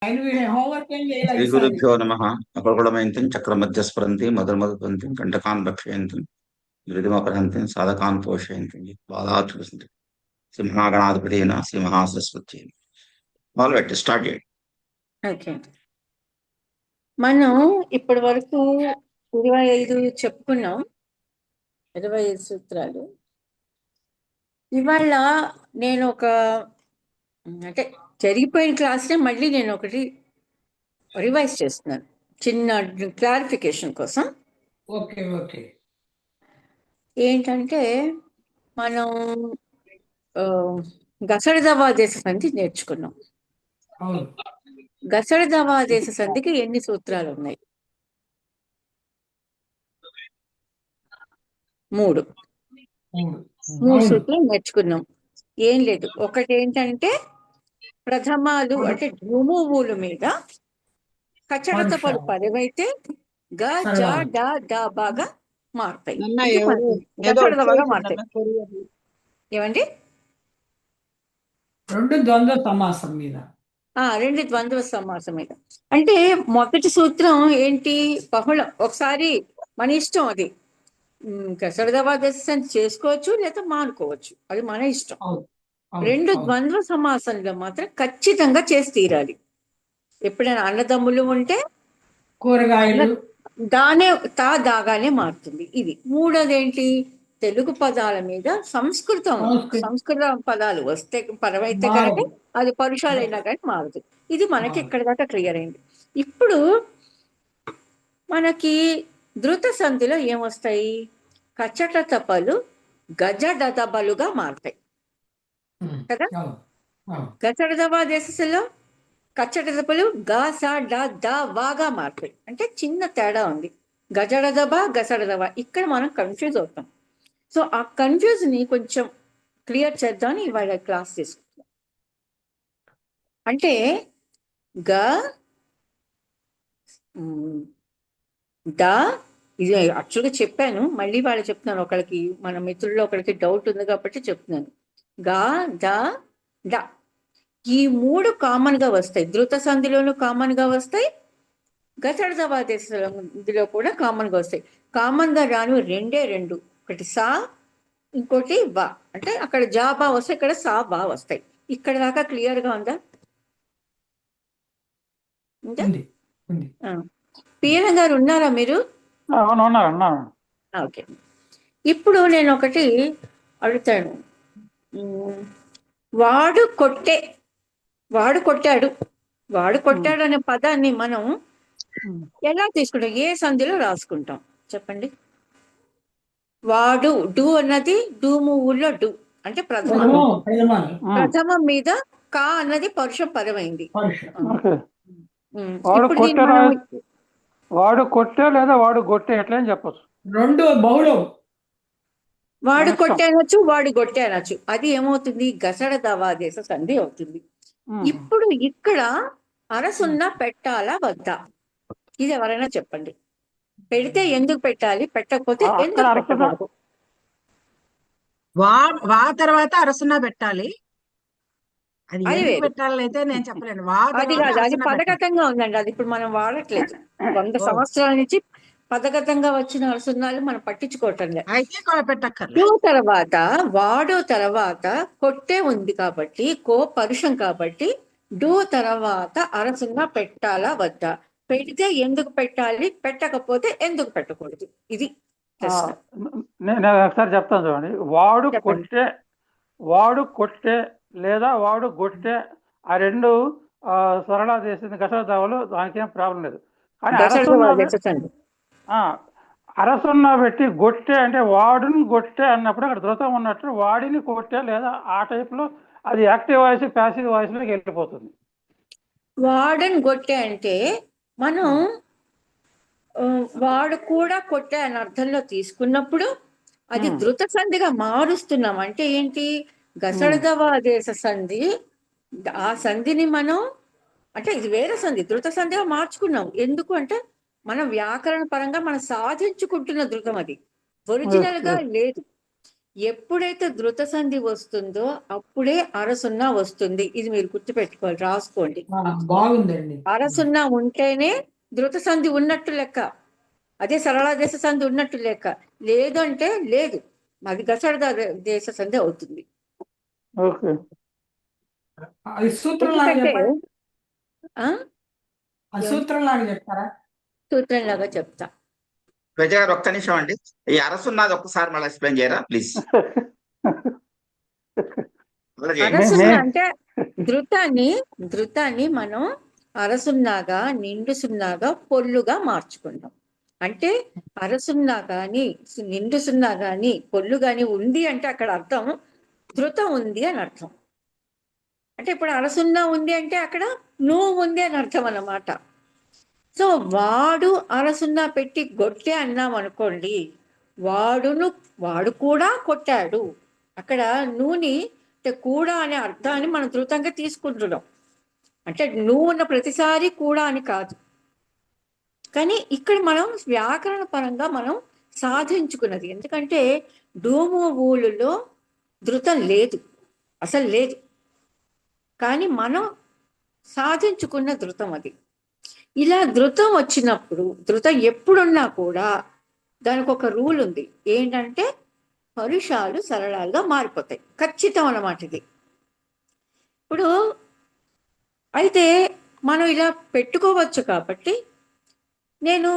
Homework ఏం చేయాలి శ్రీ ఈసారి? గురుభ్యో నమ. అపకులమైంతిం చక్రమధ్యస్ఫురంతి మధురమధుపంతిం కంటకాన్ భక్షయంతిం ధృతిమపహంతిం సాధకాన్ పోషయంతిం బాధాచుంది సింహాగణాధిపతిన Shri Mahasaraswati. All right, start చేయండి. ఓకే, మనం ఇప్పటి వరకు 25 చెప్పుకున్నాం, 25 సూత్రాలు. ఇవాళ నేను అంటే జరిగిపోయిన క్లాస్నే మళ్ళీ నేను ఒకటి రివైజ్ చేస్తున్నాను, చిన్న క్లారిఫికేషన్ కోసం. Okay okay. ఏంటంటే మనం గసడదవాదేశ సంధి నేర్చుకున్నాం. అవును. గసడదవాదేశ సంధికి ఎన్ని సూత్రాలు ఉన్నాయి? 3 సూత్రాలు నేర్చుకున్నాం. ఏం లేదు, ఒకటి ఏంటంటే ప్రథమాలు అంటే ధూమువుల మీద కచడత పలు పదవైతే గ జ డ డ బాగా మారుతాయి, గసడదవగా మారుతాయి. ఏమండి? 2 ద్వంద్వ సమాసం మీద. 2 ద్వంద్వ సమాసం మీద. అంటే మొదటి సూత్రం ఏంటి? బహుళం. ఒకసారి మన ఇష్టం, అది గసడదవాదేశం చేసుకోవచ్చు లేదా మానుకోవచ్చు, అది మన ఇష్టం. 2 ద్వంద్వ సమాసంలో మాత్రం ఖచ్చితంగా చేసి తీరాలి. ఎప్పుడైనా అన్నదమ్ములు ఉంటే కూరగాయలు దాగానే మారుతుంది. ఇది. మూడోది ఏంటి? తెలుగు పదాల మీద సంస్కృత పదాలు వస్తే పరమైతే కనుక అది పరుషాలైనా కానీ మారుతుంది. ఇది మనకి ఎక్కడి దాకా క్లియర్ అయింది. ఇప్పుడు మనకి ధృత సంధిలో ఏమొస్తాయి? కచట తపలు గజడదబలుగా మారుతాయి కదా. గజడదబా దేశంలో కచ్చట దెబ్బలు గ స డ ద వాగా మారుతాయి. అంటే చిన్న తేడా ఉంది. గజడదబ గసడదబ, ఇక్కడ మనం కన్ఫ్యూజ్ అవుతాం. సో ఆ కన్ఫ్యూజ్ ని కొంచెం క్లియర్ చేద్దామని ఇవాళ క్లాస్ తీసుకుంటాం. అంటే గ ద, ఇది యాక్చువల్గా చెప్పాను, మళ్ళీ వాళ్ళు చెప్తున్నాను. ఒకరికి, మన మిత్రుల్లో ఒకరికి డౌట్ ఉంది కాబట్టి చెప్తున్నాను. గా ద డ, ఈ 3 కామన్ గా వస్తాయి. ధృత సంధిలోనూ కామన్ గా వస్తాయి, గసడదవాదేశంలో కూడా కామన్ గా వస్తాయి. కామన్ గా రాను 2, ఒకటి సా, ఇంకోటి వా. అంటే అక్కడ జా బా వస్తాయి, ఇక్కడ సా బా వస్తాయి. ఇక్కడ దాకా క్లియర్ గా ఉందా? పిఎన్ గారు ఉన్నారా మీరు? ఓకే. ఇప్పుడు నేను ఒకటి అడుగుతాను. వాడు కొట్టాడు అనే పదాన్ని మనం ఎలా తీసుకుంటాం? ఏ సంధిలో రాసుకుంటాం చెప్పండి? వాడు, డు అన్నది డూమువుల్లో డు అంటే ప్రథమం మీద కా అన్నది పరుషం పదమైంది. వాడు కొట్టే లేదా వాడు గొట్టే ఎట్లా అని చెప్పచ్చు. 2 బహుళం. వాడు కొట్టే అనొచ్చు, వాడు గొట్టే అనొచ్చు. అది ఏమవుతుంది? గసడ దవాదేశ సంధి అవుతుంది. ఇప్పుడు ఇక్కడ అరసున్న పెట్టాలా వద్దా? ఇది ఎవరైనా చెప్పండి. పెడితే ఎందుకు పెట్టాలి, పెట్టకపోతే ఎందుకు పెట్టకూడదు? వా తర్వాత అరసున్నా పెట్టాలి. అది పెట్టాలైతే నేను చెప్పలేను. అది కాదు, అది పదగతంగా ఉందండి. అది ఇప్పుడు మనం వాడట్లేదు. 100 సంవత్సరాల నుంచి పదగతంగా వచ్చిన అరసున్నాలు మనం పట్టించుకోవటం లేదు. తర్వాత వాడు తర్వాత కొట్టే ఉంది కాబట్టి, కో పరుషం కాబట్టి డూ తర్వాత అరసున్నా పెట్టాలా వద్దా? పెడితే ఎందుకు పెట్టాలి, పెట్టకపోతే ఎందుకు పెట్టకూడదు? ఇది నేను ఒకసారి చెప్తాను చూడండి. వాడు కొట్టే లేదా వాడు గొట్టే, ఆ 2 సరళ చేసింది గసడదవలు, దానికేం ప్రాబ్లం లేదు. కానీ అరసున్నా పెట్టి గొట్టే అంటే వాడుని గొట్టే అన్నప్పుడు అక్కడ ధృతం ఉన్నట్టు వాడిని కొట్టే లేదా ఆ టైప్లో అది యాక్టివ్ వాయిస్ ప్యాసివ్ వాయిస్ లోకి వెళ్ళిపోతుంది. వాడని కొట్టే అంటే మనం వాడు కూడా కొట్టే అని అర్థంలో తీసుకున్నప్పుడు అది ధృత సంధిగా మారుస్తున్నాం. అంటే ఏంటి? గసడదవాదేశ సంధి, ఆ సంధిని మనం, అంటే ఇది వేరే సంధి, ధృత సంధిగా మార్చుకున్నాం. ఎందుకు అంటే మనం వ్యాకరణ పరంగా మనం సాధించుకుంటున్న ధృతం, అది ఒరిజినల్ గా లేదు. ఎప్పుడైతే ధృత సంధి వస్తుందో అప్పుడే అరసున్నా వస్తుంది. ఇది మీరు గుర్తుపెట్టుకోవాలి, రాసుకోండి. బాగుందండి. అరసున్నా ఉంటేనే ధృత సంధి ఉన్నట్టు లెక్క, అదే సరళ దేశ సంధి ఉన్నట్టు లెక్క. లేదు అంటే లేదు, అది గసడ దేశ సంధి అవుతుంది. ఓకే. అది సూత్రం లాగా ఎందుకంటే చెప్పండి. ఆ ఆ సూత్రం లాగా చెప్తారా? సూత్రం లాగా చెప్తా. ప్రజ గారు ఒక్క నిమిషం అండి, ఈ అరసున్నది ఒక్కసారి మళ్ళీ ఎక్స్ప్లెయిన్ చేయరా ప్లీజ్? అరసున్నా అంటే ధృతాన్ని మనం అరసున్నాగా, నిండు సున్నాగా, పొల్లుగా మార్చుకుంటాం. అంటే అరసున్నా గాని, నిండు సున్నా గాని, పొల్లు గాని ఉంది అంటే అక్కడ అర్థం ధృతం ఉంది అని అర్థం. అంటే ఇప్పుడు అరసున్నా ఉంది అంటే అక్కడ నువ్వు ఉంది అని అర్థం అన్నమాట. సో వాడు అరసున్నా పెట్టి గొట్టే అన్నాం అనుకోండి, వాడు కూడా కొట్టాడు. అక్కడ నూని అంటే కూడా అనే అర్థాన్ని మనం ధృతంగా తీసుకుంటున్నాం. అంటే నువ్వు ఉన్న ప్రతిసారి కూడా అని కాదు. కానీ ఇక్కడ మనం వ్యాకరణ పరంగా మనం సాధించుకున్నది. ఎందుకంటే డూము ఊలులో ధృతం లేదు, అసలు లేదు. కానీ మనం సాధించుకున్న ధృతం అది. ఇలా ధృతం వచ్చినప్పుడు, ధృతం ఎప్పుడున్నా కూడా దానికి ఒక రూల్ ఉంది. ఏంటంటే పరుషాలు సరళాలుగా మారిపోతాయి. ఖచ్చితం అన్నమాట ఇది. ఇప్పుడు అయితే మనం ఇలా పెట్టుకోవచ్చు కాబట్టి నేను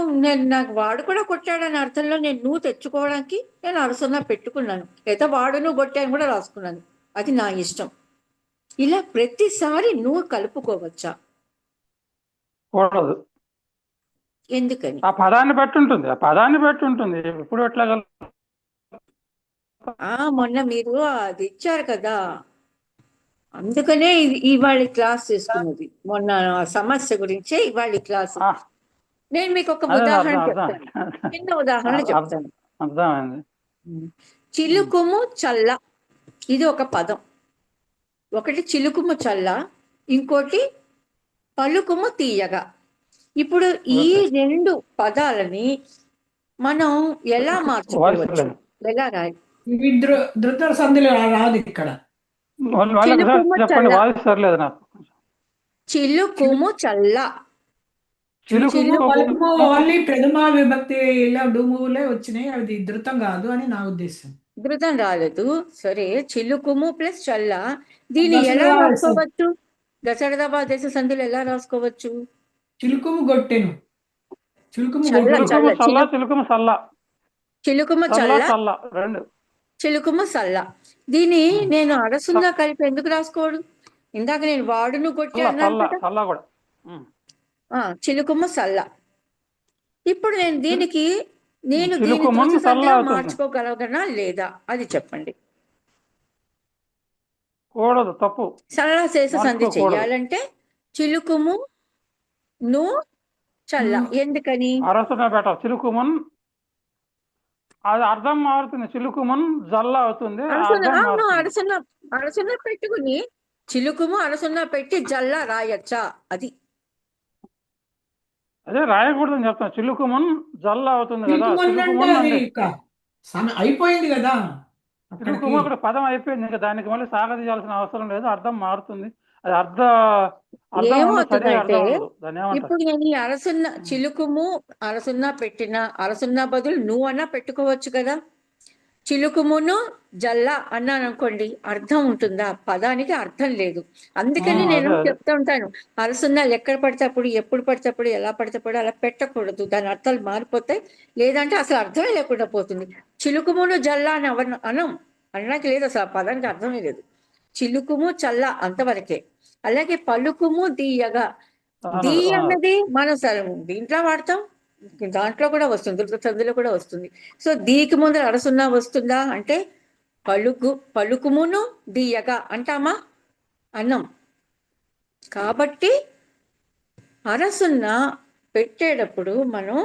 నాకు వాడు కూడా కొట్టాడనే అర్థంలో నేను నువ్వు తెచ్చుకోవడానికి నేను అరసున్నా పెట్టుకున్నాను, లేదా వాడు నువ్వు కొట్టాను కూడా రాసుకున్నాను, అది నా ఇష్టం. ఇలా ప్రతిసారి నువ్వు కలుపుకోవచ్చా? కూడదు. ఎందుకని? ఆ పదాన్ని బట్టి ఉంటుంది. ఇప్పుడు ఎట్లా మొన్న మీరు అది ఇచ్చారు కదా, అందుకనే ఇవాళ క్లాస్ తీసుకున్నది. మొన్న సమస్య గురించే ఇవాళ క్లాస్. నేను మీకు ఒక ఉదాహరణ చెప్తాను, చిన్న ఉదాహరణ చెప్తాను. అర్థమైంది. చిలుకుము చల్ల, ఇది ఒక పదం. ఒకటి చిలుకుము చల్ల, ఇంకోటి పలుకుము తీయగా. ఇప్పుడు ఈ రెండు పదాలని మనం ఎలా మార్చుకోవచ్చు, ఎలా రాయి? ధృత సంధిలో రాదు ఇక్కడ. చిలుకుము చల్ల, ఓన్లీ ప్రథమా విభక్తిలో డూములే వచ్చినాయి, అది ధృతం కాదు అని నా ఉద్దేశం. ధృతం రాలేదు. సరే, చిలుకుము ప్లస్ చల్ల, దీన్ని ఎలా రాసుకోవచ్చు? దశరథ దేశ సంధిలో ఎలా రాసుకోవచ్చు? చిలుకుము గొట్టెను, చిలుకుము చల్ల, చిలుకుము సల్ల. దీన్ని నేను అరసున్నా కలిపి ఎందుకు రాసుకోడు? ఇందాక నేను వాడును కొట్టి అన్నాను, చిలుకుము సల్ల. ఇప్పుడు నేను దీనికి మార్చుకోగలగనా లేదా అది చెప్పండి. కూడదు, తప్పు. సరళ శేష సంధి చెయ్యాలంటే చిలుకుము ను చల్ల. ఎందుకని? అరసున్నా పెట్టాలి. చిలుకుమున్ అది అర్థం మారుతుంది, చిలుకుమున్ జల్ల అవుతుంది. అరసున్నా పెట్టుకుని చిలుకుము అరసున్నా పెట్టి జల్ల రాయచ్చా? అది అదే రాయకూడదని చెప్తాను. చిలుకుమున్ జల్ల అవుతుంది కదా, అయిపోయింది కదా, చిలుకుము అక్కడ పదం అయిపోయింది. ఇంకా దానికి మళ్ళీ సాగదీయాల్సిన అవసరం లేదు, అర్థం మారుతుంది. అది ఏమవుతుందంటే ఇప్పుడు నేను ఈ అరసున్న చిలుకుము అరసున్నా పెట్టిన అరసున్నా బదులు నువ్వు అన్నా పెట్టుకోవచ్చు కదా. చిలుకుమును జల్లా అన్నాను అనుకోండి, అర్థం ఉంటుందా? పదానికి అర్థం లేదు. అందుకని నేను చెప్తా ఉంటాను, అరసున్నాలు ఎక్కడ పడితే అప్పుడు, ఎప్పుడు పడితే అప్పుడు, ఎలా పడితే అప్పుడు అలా పెట్టకూడదు. దాని అర్థాలు మారిపోతాయి, లేదంటే అసలు అర్థమే లేకుండా పోతుంది. చిలుకుమును జల్లా అని అనడానికి లేదు, అసలు ఆ పదానికి అర్థమే లేదు. చిలుకుము చల్ల అంతవరకే. అలాగే పలుకుము దీయగా, దీ అన్నది మనం దీంట్లో వాడతాం, దాంట్లో కూడా వస్తుంది, ధృత సంధిలో కూడా వస్తుంది. సో దీకి ముందు అరసున్నా వస్తుందా అంటే పలుకుమును దీయగా అంటామా? అన్నం. కాబట్టి అరసున్నా పెట్టేటప్పుడు మనం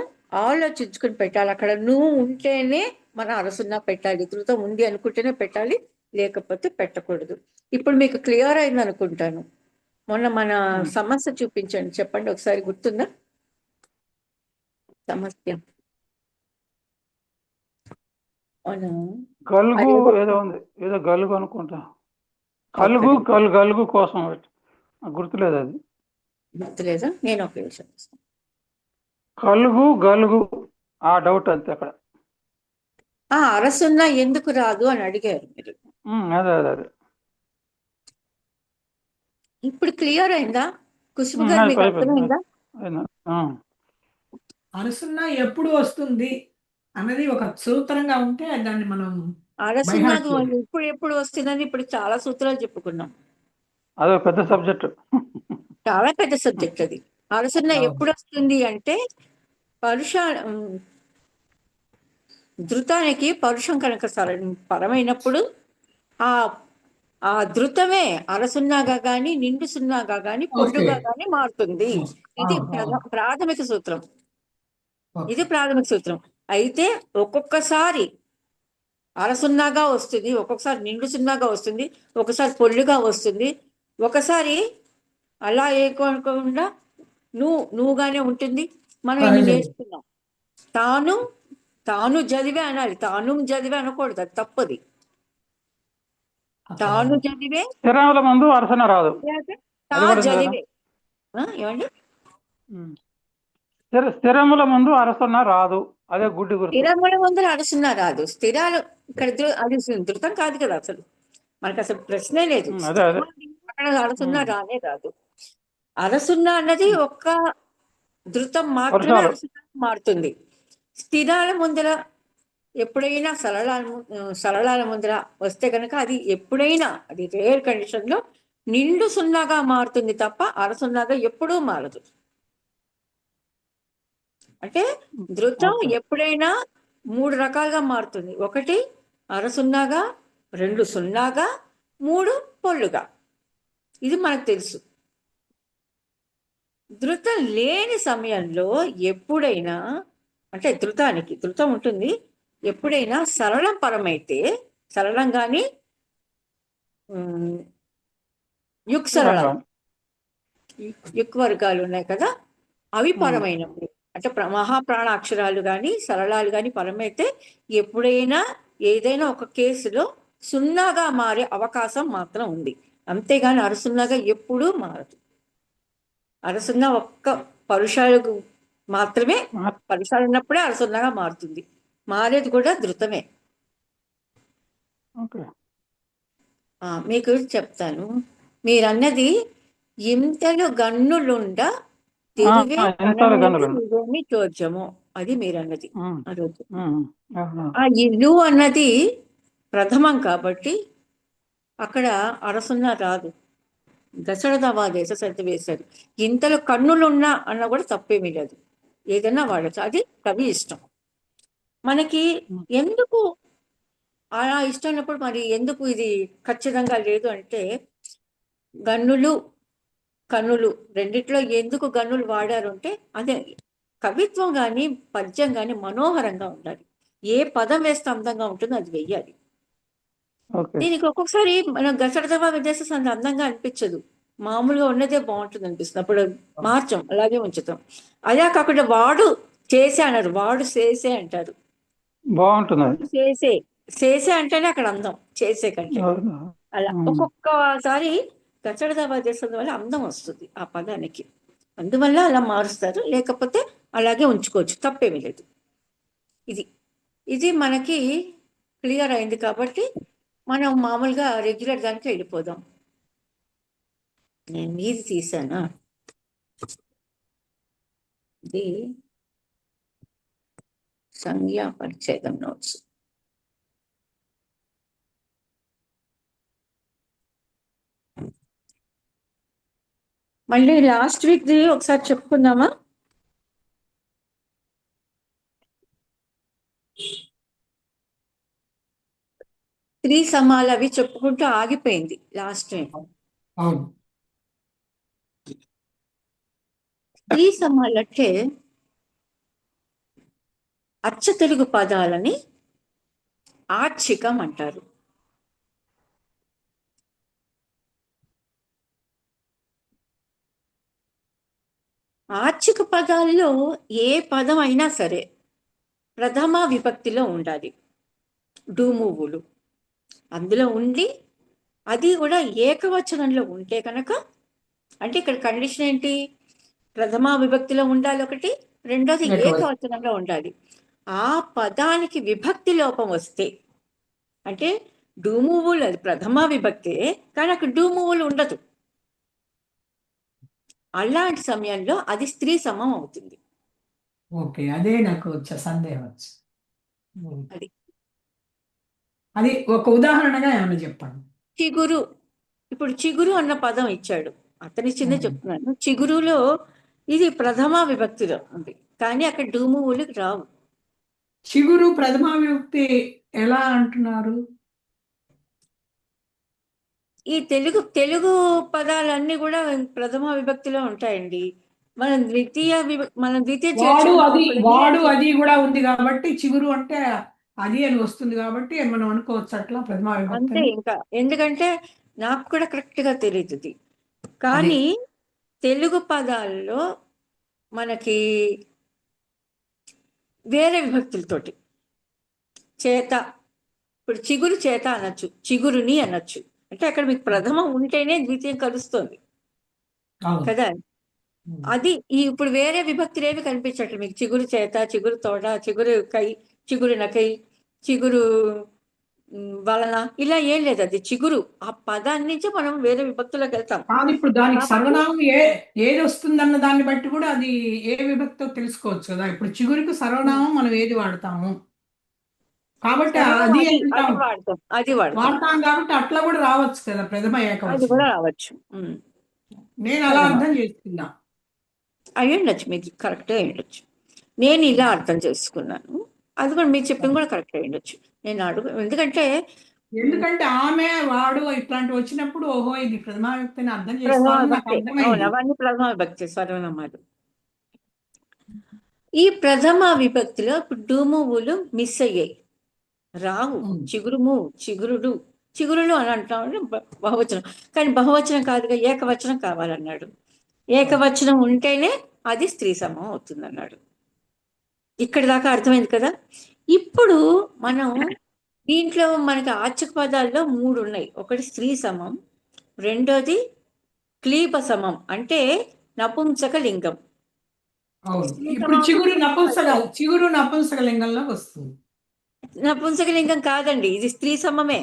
ఆలోచించుకుని పెట్టాలి. అక్కడ నువ్వు ఉంటేనే మనం అరసున్నా పెట్టాలి, ధృతం ఉంది అనుకుంటేనే పెట్టాలి, లేకపోతే పెట్టకూడదు. ఇప్పుడు మీకు క్లియర్ అయింది అనుకుంటాను. మొన్న మన సమస్య చూపించండి, చెప్పండి ఒకసారి, గుర్తుందా సమస్య? అవునా? గలుగు అదేదో ఏదో ఉంది, ఏదో గలుగు అనుకుంటా. ఒక్క కలుగు నిమిషం గలుగు కోసం నాకు గుర్తులేదు అది. గుర్తులేదా? నేను ఒక నిమిషం చూస్తాను. కలుగు గలుగు ఆ డౌట్ అంతే అక్కడ. అరసున్న ఎందుకు రాదు అని అడిగారు మీరు. అదే అదే అదే. ఇప్పుడు క్లియర్ అయిందా కుసుమ గారు? మీకు అయిపోయింది. అర్థమైందా? అయినా. అరసున్న ఎప్పుడు వస్తుంది అన్నది ఒక సూత్రంగా ఉంటే దాన్ని మనం బైహార్ట్ అరసున్నకు చేయాలి. ఇప్పుడు ఎప్పుడు వస్తుందని ఇప్పుడు చాలా సూత్రాలు చెప్పుకున్నాం. అదో పెద్ద సబ్జెక్ట్. చాలా పెద్ద సబ్జెక్ట్ అది. అరసున్న అవును. ఎప్పుడు వస్తుంది అంటే పరుష ధృతానికి పరుషం కనుక పరమైనప్పుడు ఆ ఆ ధృతమే అరసున్నాగా గాని నిండు సున్నాగా గాని ఓకే. పొల్లుగా గాని మారుతుంది. ఇది అవును, అవును. ప్రాథమిక సూత్రం. ఓకే. ఇది ప్రాథమిక సూత్రం. అయితే ఒక్కొక్కసారి అరసున్నాగా వస్తుంది, ఒక్కొక్కసారి నిండు సున్నాగా వస్తుంది, ఒకసారి పొల్లుగా వస్తుంది, ఒకసారి అలా ఏకోకుండా నువ్వుగానే ఉంటుంది. మనం ఇన్ని సహజంగా. నేర్చుకున్నాం. తాను తాను చదివే అనాలి, తాను చదివే అనకూడదు, అది తప్పది. తాను చదివే స్థిరముల ముందు అరసన రాదు, తా అది కూడా ఉంది కదా. చదివే. ఏమండి? స్థిరముల ముందు అరసన రాదు, అదే గుడ్డి గుర్తు. స్థిరముల ముందర అరసున్నా రాదు. స్థిరాలు ఇక్కడ అది ధృతం కాదు కదా అసలు. మనకు అసలు ప్రశ్నే లేదు. అదే అదే. అక్కడ అరసున్నా రానే రాదు. అరసున్నా అన్నది ఒక్క ధృతం మాత్రమే వర్షాలు. అరసున్నా మారుతుంది. స్థిరాల ముందర ఎప్పుడైనా సరళాల ముందర వస్తే కనుక అది ఎప్పుడైనా, అది రేర్ కండిషన్ లో నిండు సున్నాగా మారుతుంది తప్ప అరసున్నాగా ఎప్పుడూ మారదు. అంటే ధృతం ఎప్పుడైనా 3 రకాలుగా మారుతుంది. ఒకటి అరసున్నాగా, 2 సున్నాగా, 3 పొల్లుగా. ఇది మనకు తెలుసు. ధృతం లేని సమయంలో ఎప్పుడైనా, అంటే ధృతం ఉంటుంది, ఎప్పుడైనా సరళం పరమైతే, సరళం కానీ యుక్ సరళం, యుక్ వర్గాలు ఉన్నాయి కదా, అవి పరమైనప్పుడు, అంటే మహాప్రాణ అక్షరాలు కానీ సరళాలు కానీ పరమైతే ఎప్పుడైనా ఏదైనా ఒక కేసులో సున్నాగా మారే అవకాశం మాత్రం ఉంది. అంతేగాని అరసున్నాగా ఎప్పుడూ మారదు. అరసున్నా ఒక్క పరుషాలకు మాత్రమే, పరుషాలు ఉన్నప్పుడే అరసున్నాగా మారుతుంది. మారేది కూడా ధృతమే. మీకు చెప్తాను. మీరన్నది ఇంతలు గన్నులుండ తిరువే కనమేమి చోద్యము, అది మీరన్నది ఆ రోజు. ఆ ఇల్లు అన్నది ప్రథమం కాబట్టి అక్కడ అరసున్నా రాదు. దశరథవాదేశ సరిత వేశారు. ఇంతలో కన్నులున్నా అన్న కూడా తప్పేమీ లేదు, ఏదైనా వాడచ్చు. అది కవి ఇష్టం. మనకి ఎందుకు అలా ఇష్టం ఉన్నప్పుడు మరి ఎందుకు ఇది ఖచ్చితంగా లేదు అంటే, కన్నులు రెండిట్లో ఎందుకు గన్నులు వాడారు అంటే, అదే కవిత్వం కానీ పద్యం కానీ మనోహరంగా ఉండాలి. ఏ పదం వేస్తే అందంగా ఉంటుందో అది వెయ్యాలి. దీనికి ఒక్కొక్కసారి మనం దశరథవ విదేశ అంత అందంగా అనిపించదు, మామూలుగా ఉన్నదే బాగుంటుంది అనిపిస్తుంది. అప్పుడు మార్చం, అలాగే ఉంచుతాం. అదే కాకుండా వాడు చేసే అన్నారు, వాడు చేసే అంటారు. బాగుంటుంది. చేసే అంటేనే అక్కడ అందం, చేసే కంటే. అలా ఒక్కొక్కసారి దశరథవ దేశం వల్ల అందం వస్తుంది ఆ పదానికి, అందువల్ల అలా మారుస్తారు. లేకపోతే అలాగే ఉంచుకోవచ్చు, తప్పేమీ లేదు. ఇది మనకి క్లియర్ అయింది కాబట్టి మనం మామూలుగా రెగ్యులర్ దానికి వెళ్ళిపోదాం. నేను మీది తీసానా, ఇది సంజ్ఞా పరిచ్ఛేదం నోట్స్. మళ్ళీ లాస్ట్ వీక్ది ఒకసారి చెప్పుకుందామా? స్త్రీ సమాలు అవి చెప్పుకుంటూ ఆగిపోయింది లాస్ట్ టైం. స్త్రీ సమాలు అంటే అచ్చ తెలుగు పదాలని ఆర్చికం అంటారు. ఆర్చిక పదాల్లో ఏ పదం అయినా సరే ప్రథమ విభక్తిలో ఉండాలి. డూమువులు అందులో ఉండి అది కూడా ఏకవచనంలో ఉంటే కనుక, అంటే ఇక్కడ కండిషన్ ఏంటి, ప్రథమా విభక్తిలో ఉండాలి ఒకటి, రెండోది ఏకవచనం. ఏకవచనంలో ఉండాలి. ఆ పదానికి విభక్తి లోపం వస్తే, అంటే డూమువులు అది ప్రథమా విభక్తే కానీ అక్కడ డూమువులు ఉండదు, అలాంటి సమయంలో అది స్త్రీ సమం అవుతుంది. ఓకే, అదే నాకు వచ్చే సందేహం వచ్చి. అది అది ఒక ఉదాహరణగా ఏమైనా చెప్పండి. చిగురు, ఇప్పుడు చిగురు అన్న పదం ఇచ్చాడు, అతనిచ్చిందే చెప్తున్నాను. చిగురులో ఇది ప్రథమా విభక్తిలో ఉంది కానీ అక్కడ డూమువులు రావు. చిగురు ప్రథమా విభక్తి ఎలా అంటున్నారు? ఈ తెలుగు పదాలన్నీ కూడా ప్రథమ విభక్తిలో ఉంటాయండి. మనం ద్వితీయ వాడు అది చేర్చుకున్నప్పుడు అది కూడా ఉంది కాబట్టి చిగురు అంటే అది అని వస్తుంది కాబట్టి మనం అనుకోవచ్చు అట్లా ప్రథమా విభక్తి అంతే. అని. ఇంకా ఎందుకంటే నాకు కూడా కరెక్ట్ గా తెలియదు ఇది. కానీ తెలుగు పదాల్లో మనకి వేరే విభక్తులతోటి చేత, ఇప్పుడు చిగురు చేత అనొచ్చు, చిగురుని అనొచ్చు. అంటే అక్కడ మీకు ప్రథమ ఉంటేనే ద్వితీయం కలుస్తుంది అవును. కదా. ఉమ్. అది ఇప్పుడు వేరే విభక్తులు ఏవి కనిపించట్లేదు మీకు. చిగురు చేత, చిగురు తోట, చిగురు కై, చిగురు నకై, చిగురు వలన, ఇలా ఏం లేదు. అది చిగురు, ఆ పదాన్ని నుంచి మనం వేరే విభక్తులకు వెళ్తాం. కానీ ఇప్పుడు దానికి కాబట్టి సర్వనామం ఏది వస్తుందన్న దాన్ని బట్టి కూడా అది ఏ విభక్తో తెలుసుకోవచ్చు కదా. ఇప్పుడు చిగురికి సర్వనామం మనం ఏది వాడతాము కాబట్టి అది అంటాం, అది వాడతాం వాడతాం కాబట్టి అట్లా కూడా రావచ్చు కదా ప్రథమ అది ఏకవచనం. కూడా రావచ్చు. నేను అలా అర్థం చేస్తున్నా. అయి ఉండొచ్చు, మీకు కరెక్ట్ అయి ఉండొచ్చు. నేను ఇలా అర్థం చేసుకున్నాను, అది కూడా మీరు చెప్పింది కూడా కరెక్ట్ అయి ఉండొచ్చు. నేను ఎందుకంటే ఆమె వాడు ఇట్లాంటివి వచ్చినప్పుడు ఓహో ఇది ప్రథమా విభక్తిని అర్థం ప్రథమ చేసుకోవాలని నాకు విభక్తి, అవును, అర్థమైంది. అవన్నీ ప్రథమ విభక్తి సర్వనామాలు. ఈ ప్రథమ విభక్తిలో ఇప్పుడు డూమువులు మిస్ అయ్యాయి, రావు. చిగురుము, చిగురుడు, చిగురులు అని అంటాం బహువచనం, కానీ బహువచనం కాదుగా, ఏకవచనం కావాలన్నాడు. ఏకవచనం ఉంటేనే అది స్త్రీ సమం అవుతుంది అన్నాడు. ఇక్కడి దాకా అర్థమైంది కదా. ఇప్పుడు మనం దీంట్లో మనకి ఆచక పదాల్లో 3 ఉన్నాయి. ఒకటి స్త్రీ సమం, రెండోది క్లీబ సమం అంటే నపుంసక లింగం. అవును, ఇప్పుడు చిగురు నపుంసక లింగంలోకి వస్తుంది. నపుంసక లింగం కాదండి, ఇది స్త్రీ సమమే.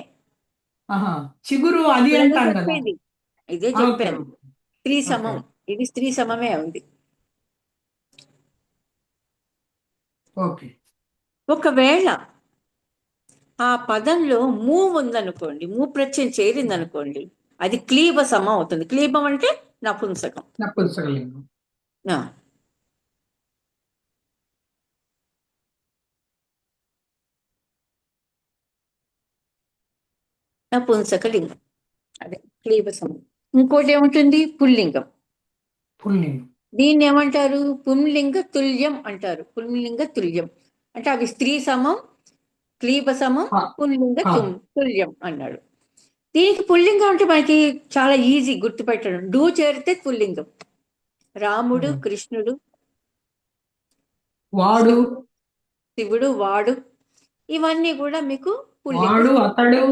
ఆహా, చిగురు అది అంటాం కదా. చెప్పేది ఇదే ఓకే, చెప్పాను, స్త్రీ సమం. ఇది స్త్రీ సమమే ఉంది. ఓకే. ఒకవేళ ఆ పదంలో మూ ఉందనుకోండి, మూ ప్రత్యయం చేరిందనుకోండి, అది క్లీబ సమం అవుతుంది. క్లీబం అంటే నపుంసకం. నపుంసక లింగం. ఆ. నపుంసక లింగం అదే క్లీబ సమం. ఇంకోటి ఏముంటుంది, పుల్లింగం. పుల్లింగం. దీన్ని ఏమంటారు, పుంలింగ తుల్యం అంటారు. పుంలింగ తుల్యం అంటే అవి స్త్రీ సమం, క్లీబ సమం, పుల్లింగ తుల్యం అన్నాడు. దీనికి పుల్లింగం అంటే మనకి చాలా ఈజీ గుర్తుపెట్టడం, డూ చేరితే పుల్లింగం. రాముడు, కృష్ణుడు, వాడు, శివుడు, వాడు, ఇవన్నీ కూడా మీకు వాడు, అతడు,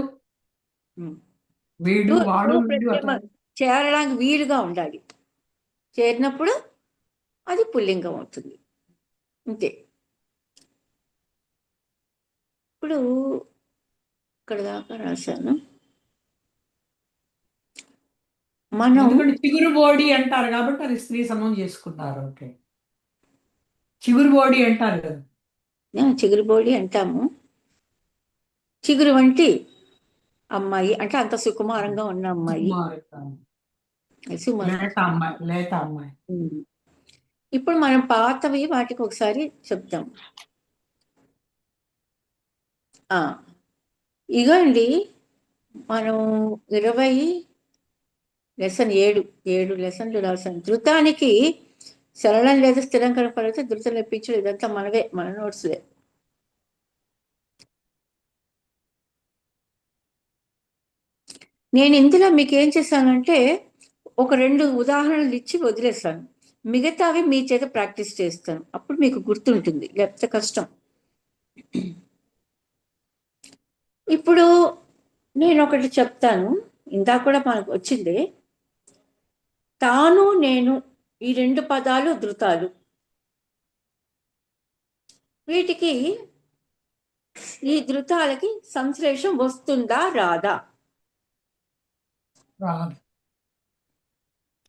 వీడు, వాడు, చేరడానికి వీలుగా ఉండాలి. చేరినప్పుడు అది పుల్లింగం అవుతుంది. అంతే. ఇప్పుడు ఇక్కడ దాకా రాశాను. మనం చిగురు బోడి అంటారు కాబట్టి అది స్త్రీ సమం చేసుకున్నారు. ఓకే, చిగురు బోడి అంటారు కదా. చిగురు బోడి అంటాము. చిగురు వంటి అమ్మాయి అంటే అంత సుకుమారంగా ఉన్న అమ్మాయి, లేత అమ్మాయి. ఇప్పుడు మనం పాతవి వాటికి ఒకసారి చెప్తాం. ఇగోండి, మనం 20 లెసన్ 7 లెసన్లు రాసాం. ధృతానికి సరళం లేదా స్థిరం కనపడితే ధృతం లెప్పించడం, ఇదంతా మన నోట్స్లే. నేను ఇందులో మీకు ఏం చేశానంటే ఒక 2 ఉదాహరణలు ఇచ్చి వదిలేస్తాను, మిగతావి మీ చేత ప్రాక్టీస్ చేస్తాను, అప్పుడు మీకు గుర్తుంటుంది, లేకపోతే కష్టం. ఇప్పుడు నేను ఒకటి చెప్తాను, ఇందాక కూడా మనకు వచ్చింది. తాను నేను ఈ రెండు పదాలు ధృతాలు. వీటికి ఈ ధృతాలకి సంశ్లేషం వస్తుందా రాదా? రాదు.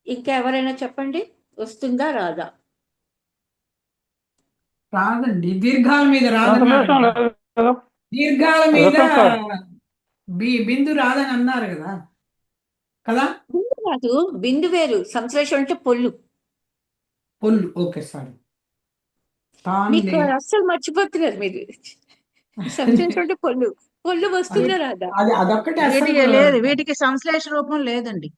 ఇంకా ఎవరైనా చెప్పండి, వస్తుందా రాదా? రాదండి, దీర్ఘాల మీద రాదన్నారు సంశ్లేషం కదా. లేదు కదా. దీర్ఘాల మీద ధృతం కాదు. బిందు రాదని అన్నారు కదా కదా. బిందు కాదు, బిందు వేరు, సంశ్లేషం అంటే పొల్లు. పొల్లు, ఓకే సారీ. తాను మీకు నేను అస్సలు మర్చిపోతున్నారు మీరు. సంశ్లేషం అంటే పొల్లు. పొల్లు వస్తుందా రాదా? అదొక్కటే అసలు లేదు, వీటికి సంశ్లేష రూపం లేదండి.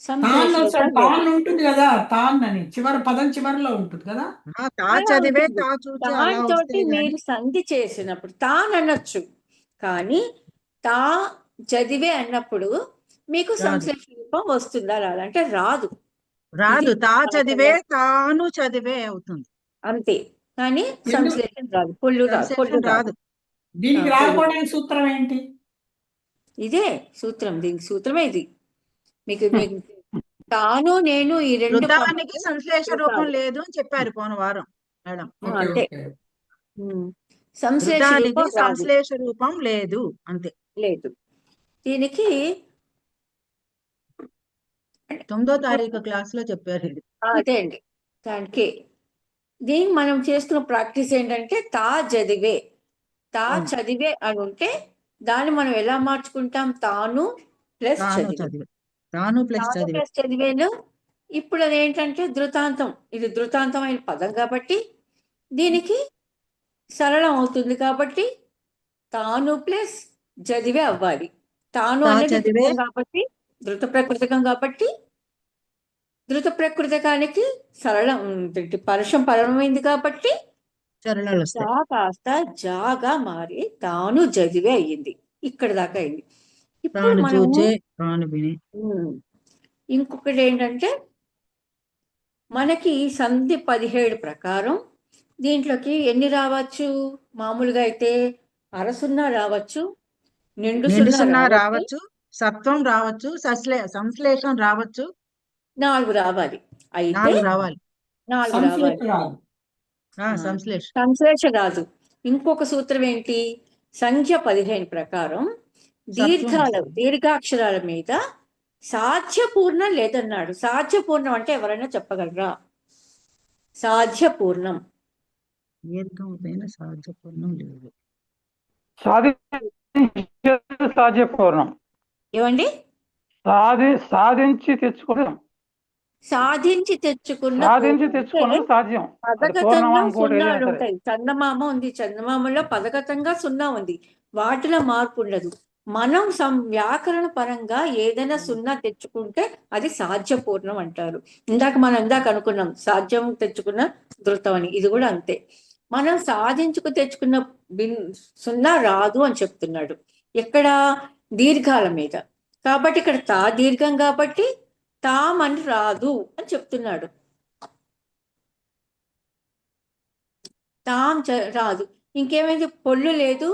సంశ్లేష రూపం లేదు. తాన్ ఉంటుంది కదా, తాన్ అని పదం చివరిలో ఉంటుంది కదా. తా అలా చదివే ఉంటుంది. తా చూచి అలా దాంతో వస్తాయి కానీ మీరు సంధి చేసినప్పుడు తాన్ అనొచ్చు, కానీ తా చదివే అన్నప్పుడు మీకు రాదు. సంశ్లేష రూపం వస్తుందా రాదా అంటే రాదు. రాదు. ఇది తా చాలా చదివే కదా. తాను చదివే అవుతుంది. అంతే, కానీ ఎందుకు సంశ్లేషం రాదు, పొల్లు రాదు, పొల్లు సంశ్లేషం రాదు. రాదు. దీనికి పొల్లు. రాకపోవడానికి సూత్రం ఏంటి? ఇదే సూత్రం, దీనికి సూత్రమే ఇది. మీకు మీకు తాను నేను ఈ రెండు వృద్ధానికి పదాలు సంశ్లేష రూపం ధృతాలు. లేదు అని చెప్పారు పోయిన వారం మేడం. ఓకే అంతే. ఓకే. సంశ్లేష వృద్ధానికి రూపం రాదు, సంశ్లేష రూపం లేదు అంతే. లేదు. దీనికి 9వ తారీఖు క్లాస్ లో చెప్పారు ఇది. అదే అండి, దానికి దీనికి మనం చేస్తున్న ప్రాక్టీస్ ఏంటంటే తా చదివే, తా అవును. చదివే అని ఉంటే దాన్ని మనం ఎలా మార్చుకుంటాం? తాను ప్లస్ తాను చదివే. చదివే, తాను ప్లస్ తాను చదివే. ప్లస్ చదివేను. ఇప్పుడు అది ఏంటంటే ధృతాంతం, ఇది ధృతాంతమైన పదం కాబట్టి దీనికి సరళం అవుతుంది, కాబట్టి తాను ప్లస్ చదివే అవ్వాలి. తాను తా అనేది చదివే ధృతం కాబట్టి, ధృత ప్రకృతికం కాబట్టి ధృత ప్రకృతికానికి సరళం, పరుషం పరమైంది కాబట్టి చరణాలు వస్తాయి. జా కాస్త జాగా మారి తాను చదివే అయ్యింది. ఇక్కడ దాకా అయింది. ఇప్పుడు తాను మనము చూచే తాను విని. ఇంకొకటి ఏంటంటే మనకి సంధి 17 ప్రకారం దీంట్లోకి ఎన్ని రావచ్చు? మామూలుగా అయితే అరసున్నా రావచ్చు, నిండు నిండు సున్నా సున్నా రావచ్చు, రావచ్చు, సత్వం రావచ్చు, సంశ్లేషం రావచ్చు. 4 రావాలి. అయితే 4 రావాలి. 4 సంశ్లేష రావాలి. రాదు. సంశ్లేష సంశ్లేష రాదు. ఇంకొక సూత్రం ఏంటి? సంఖ్య 15 ప్రకారం సత్వం. దీర్ఘాక్షరాల మీద సాధ్యపూర్ణం లేదన్నాడు. సాధ్యపూర్ణం అంటే ఎవరైనా చెప్పగలరా? సాధ్యపూర్ణం దీర్ఘమైన సాధ్యపూర్ణం లేదు. సాధ్యపూర్ణం ఏమండి? సాధించి తెచ్చుకోవడం. సాధించి తెచ్చుకున్న సాధించి పూర్ణం తెచ్చుకోవడం అంటే సాధ్యం. అది పదగతంగా పూర్ణమా ఇంకోటి ఏదైనా సున్నాలు సరే. ఉంటాయి. చందమామ ఉంది, చందమామలో పదగతంగా సున్నా ఉంది, వాటిలో మార్పు ఉండదు. మనం వ్యాకరణ పరంగా ఏదైనా సున్నా తెచ్చుకుంటే అది సాధ్యపూర్ణం అంటారు. మనం ఇందాక అనుకున్నాం సాధ్యం తెచ్చుకున్న ధృతం అని, ఇది కూడా అంతే. మనం సాధించుకు తెచ్చుకున్న సున్నా రాదు అని చెప్తున్నాడు. ఎక్కడ? దీర్ఘాల మీద. కాబట్టి ఇక్కడ తా దీర్ఘం కాబట్టి తామని రాదు అని చెప్తున్నాడు. రాదు. ఇంకేమైంది? పొల్లు లేదు,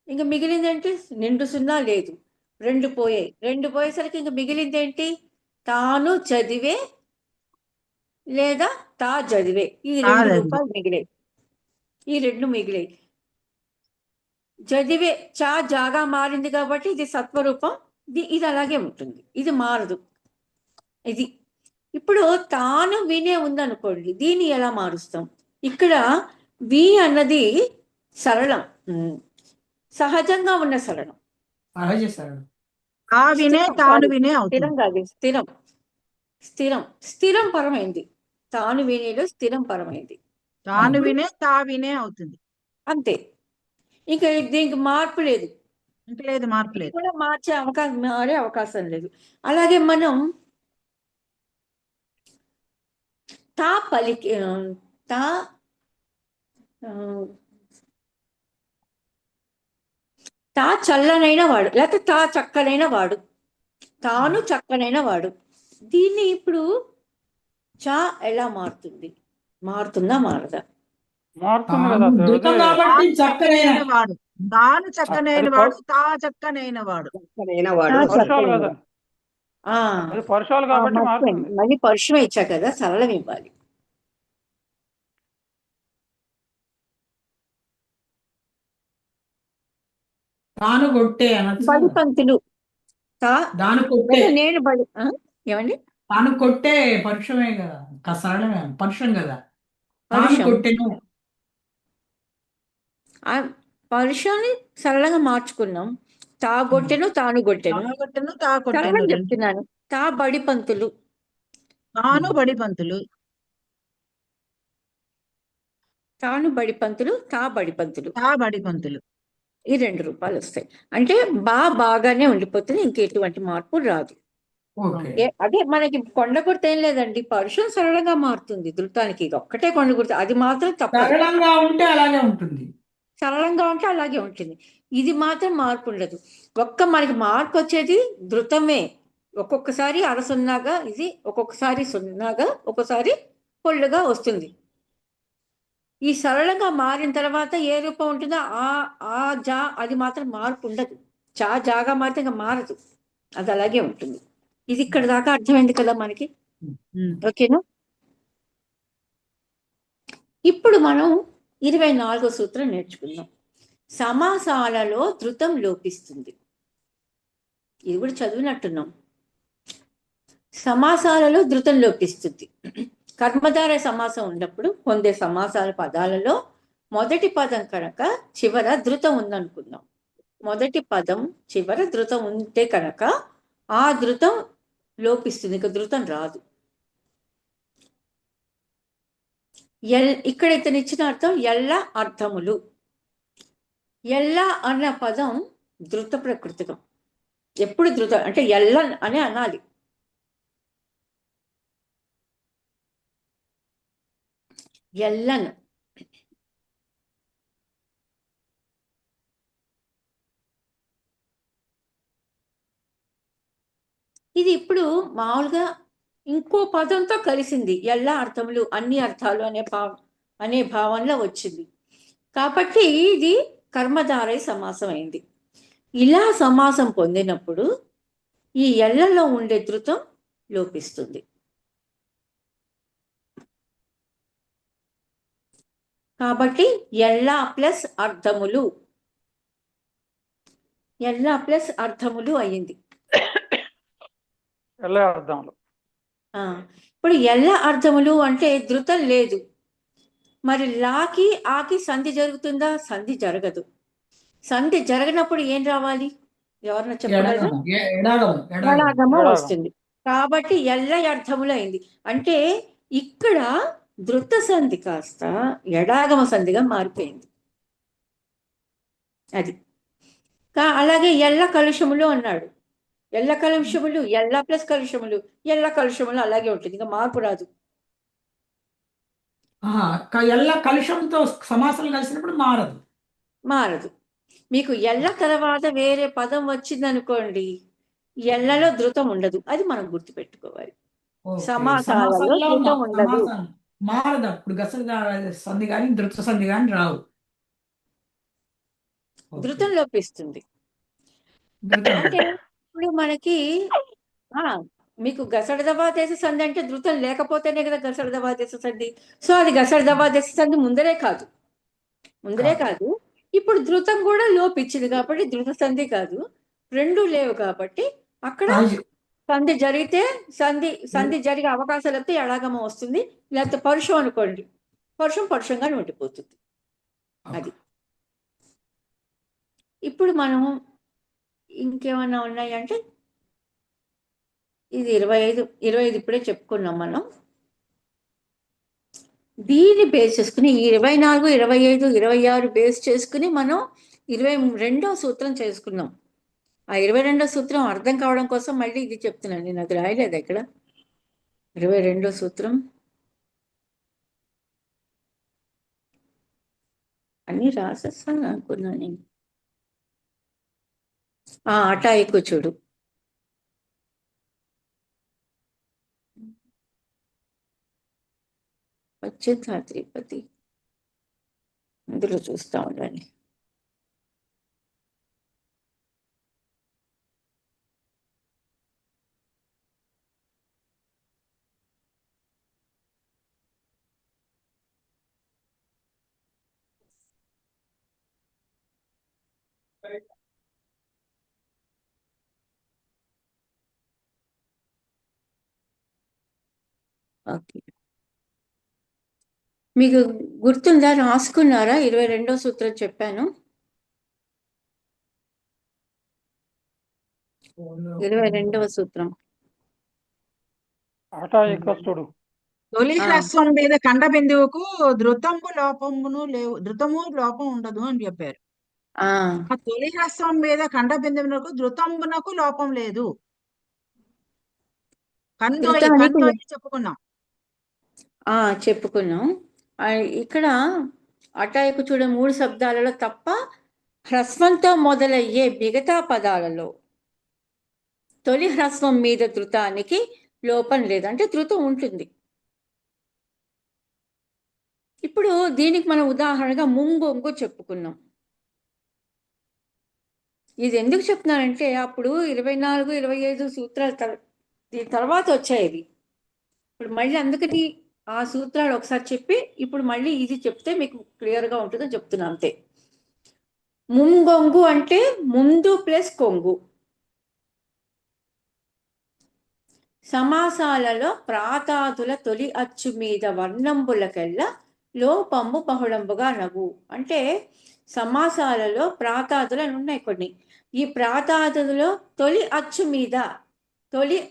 ఇంకా మిగిలిందేంటి? నిండు సున్నా లేదు, 2 పోయాయి. 2 పోయేసరికి ఇంకా మిగిలిందేంటి? తాను చదివే లేదా తా చదివే. ఈ 2 రూపాయలు మిగిలాయి. ఈ 2 మిగిలాయి. చదివే చా జాగా మారింది కాబట్టి ఇది సత్వరూపం, ఇది అలాగే ఉంటుంది, ఇది మారదు. ఇది ఇప్పుడు తాను వినే ఉందనుకోండి, దీన్ని ఎలా మారుస్తాం? ఇక్కడ వి అన్నది సరళం, సహజంగా ఉన్న సరళం. సహజ సరళం. ఆ వినే తాను వినే అవుతుంది. స్థిరం కాదు, స్థిరం. స్థిరం స్థిరం పరమైంది. తాను వినేలో స్థిరం పరమైంది. తాను వినే తా వినే అవుతుంది. అంతే, ఇంకా దీనికి మార్పు లేదు. ఇంకా లేదు, మార్పు లేదు. కూడా మారే అవకాశం లేదు. అలాగే మనం తా పలికి తా తా చల్లనైన వాడు, లేకపోతే తా చక్కనైన వాడు, తాను చక్కనైన వాడు. దీన్ని ఇప్పుడు చా ఎలా మారుతుంది? మారుతుందా మారదా? మారుతుంది కదా తాను ధృతం అది. కాబట్టి తాను చక్కనైన చక్కనైన వాడు, తాను చక్కనైన అది వాడు, తా చక్కనైన వాడు. చక్కనైన వాడు. పరుషాలు కదా, ఆ అది పరుషాలు కాబట్టి మర్చిపోయాను. మారుతుంది. మళ్ళీ పరుషమే ఇచ్చా కదా, సరళం ఇవ్వాలి. తాను కొట్టే అనొచ్చు బడి కదా. పంతులు తా దాని కొట్టే, నేను బడి ఏమండి తాను కొట్టే పరుషమే కదా, సరళమే పరుషం కదా. తాను పరుషం. కొట్టెను. ఆ పరుషాన్ని సరళంగా మార్చుకున్నాం. తా గొట్టెను తాను గొట్టెను. తాగొట్టెను తా కొట్టెను సరళం రెండు. చెప్తున్నాను. తా బడి పంతులు. తాను బడి పంతులు. తాను బడి పంతులు, తా బడి పంతులు. తా బడి పంతులు. ఈ 2 రూపాయలు వస్తాయి. అంటే బాగానే ఉండిపోతుంది, ఇంకెటువంటి మార్పు రాదు. ఓకే. అదే మనకి కొండ గుర్తు ఏం లేదండి, పరుషం సరళంగా మారుతుంది ధృతానికి. ఇది ఒక్కటే కొండ గుర్తు, అది మాత్రం తప్పదు. సరళంగా ఉంటే అలాగే ఉంటుంది. సరళంగా ఉంటే అలాగే ఉంటుంది. ఇది మాత్రం మార్పు ఉండదు. మనకి మార్పు వచ్చేది ధృతమే. ఒక్కొక్కసారి అరసున్నాగా ఇది, ఒక్కొక్కసారి సున్నాగా, ఒక్కొక్కసారి పొళ్ళుగా వస్తుంది. ఈ సరళంగా మారిన తర్వాత ఏ రూపం ఉంటుందో ఆ జా అది మాత్రం మార్పు ఉండదు. జాగా మారితే ఇంకా మారదు, అది అలాగే ఉంటుంది. ఇది ఇక్కడ దాకా అర్థమైంది కదా మనకి. ఓకేనా? ఇప్పుడు మనం 24వ సూత్రం నేర్చుకుందాం. సమాసాలలో ధృతం లోపిస్తుంది. ఇది కూడా చదివినట్టున్నాం. సమాసాలలో ధృతం లోపిస్తుంది. కర్మధార సమాసం ఉన్నప్పుడు పొందే సమాసాల పదాలలో మొదటి పదం కనుక చివర ధృతం ఉందనుకుందాం. మొదటి పదం చివర ధృతం ఉంటే కనుక ఆ ధృతం లోపిస్తుంది, ఇక ధృతం రాదు. ఇక్కడ ఇతను ఇచ్చిన అర్థం ఎల్ల అర్థములు. ఎల్ల అన్న పదం ధృత ప్రకృతికం. ఎప్పుడు ధృతం అంటే ఎల్ల అని అనాలి. ఎల్లన్ ఇది ఇప్పుడు మామూలుగా ఇంకో పదంతో కలిసింది. ఎల్ల అర్థములు, అన్ని అర్థాలు అనే భావనలో వచ్చింది. కాబట్టి ఇది కర్మధారయ సమాసం అయింది. ఇలా సమాసం పొందినప్పుడు ఈ ఎల్లలో ఉండే ధృతం లోపిస్తుంది. కాబట్టి ఎల్ల ప్లస్ అర్థములు, ఎల్ల ప్లస్ అర్థములు అయ్యింది. ఎలా అర్థంలో ఇప్పుడు ఎల్ల అర్థములు అంటే ధృతం లేదు. మరి లాకి ఆకి సంధి జరుగుతుందా? సంధి జరగదు. సంధి జరగనప్పుడు ఏం రావాలి? ఎవరన్నా చెప్పగలరా? ఎడాగము వస్తుంది. కాబట్టి ఎల్ల అర్థములు అయింది. అంటే ఇక్కడ ధృత సంధి కాస్త ఎడాగమ సంధిగా మారిపోయింది. అది అలాగే ఎల్ల కలుషములు అన్నాడు. ఎల్ల కలుషములు, ఎల్ల ప్లస్ కలుషములు, ఎల్ల కలుషములు అలాగే ఉంటుంది, ఇంకా మార్పు రాదు. ఎల్ల కలుషంతో సమాసం కలిసినప్పుడు మారదు. మీకు ఎల్ల తర్వాత వేరే పదం వచ్చిందనుకోండి, ఎల్లలో ధృతం ఉండదు. అది మనం గుర్తుపెట్టుకోవాలి. సమాసాలలో ధృతం ఉండదు, మారదు. అప్పుడు గస సంధి కానీ ధృత సంధి కానీ రావు. ధృతం లోపిస్తుంది. అంటే ఇప్పుడు మనకి మీకు గసడదవాదేశ సంధి అంటే ధృతం లేకపోతేనే కదా గసడదవాదేశ సంధి. సో అది గసడదవాదేశ సంధి ముందరే కాదు. ఇప్పుడు ధృతం కూడా లోపించింది కాబట్టి ధృత సంధి కాదు. రెండు లేవు కాబట్టి అక్కడ సంధి జరిగితే సంధి జరిగే అవకాశాలు అయితే ఎడాగమం వస్తుంది. లేకపోతే పరుషం అనుకోండి, పరుషంగానే ఉండిపోతుంది. అది ఇప్పుడు మనం ఇంకేమన్నా ఉన్నాయంటే ఇది 25 ఇప్పుడే చెప్పుకున్నాం మనం. దీన్ని బేస్ చేసుకుని 24, 25, 26 బేస్ చేసుకుని మనం 22వ సూత్రం చేసుకున్నాం. ఆ 22వ సూత్రం అర్థం కావడం కోసం మళ్ళీ ఇది చెప్తున్నాను. నేను అది రాయలేదు ఇక్కడ. 22వ సూత్రం అన్ని రాసేస్తాను అనుకున్నాను నేను. అటా ఎక్కువ చూడు. వచ్చింది శ్రీపతి. అందులో చూస్తా ఉండండి. ఓకే, మీకు గుర్తుందా? రాసుకున్నారా? 22వ సూత్రం చెప్పాను. 22వ సూత్రం ఆటాయికస్తుడు. తొలి ఆ, హ్రస్వం మీద ఖండ బిందువుకు ధృతము లోపం ఉండదు అని చెప్పారు. ఆ, ఆ తొలి హ్రస్వం మీద ఖండ బిందువునకు ధృతంబునకు లోపం లేదు. ధృతానికి కందోయి చెప్పుకున్నాం. చెప్పుకున్నాం. ఆ, ఇక్కడ అటాయికు చూడ 3 శబ్దాలలో తప్ప హ్రస్వంతో మొదలయ్యే మిగతా పదాలలో తొలి హ్రస్వం మీద ధృతానికి లోపం లేదు, అంటే ధృతం ఉంటుంది. ఇప్పుడు దీనికి మనం ఉదాహరణగా ముంగొంగు చెప్పుకున్నాం. ఇది ఎందుకు చెప్తున్నానంటే అప్పుడు 24, 25 సూత్రాలు దీని తర్వాత వచ్చాయి ఇవి. ఇప్పుడు మళ్ళీ అందుకని ఆ సూత్రాలు ఒకసారి చెప్పి ఇప్పుడు మళ్ళీ ఇది చెప్తే మీకు క్లియర్గా ఉంటుందని చెప్తున్నా అంతే. ముంగొంగు అంటే ముందు ప్లస్ కొంగు. సమాసాలలో ప్రాతాదుల తొలి అచ్చు మీద వర్ణంబులకెల్లా లోపంబు బహుళంబుగా నగు. అంటే సమాసాలలో ప్రాతాదులు అని ఉన్నాయి కొన్ని. ఈ ప్రాతాదులలో తొలి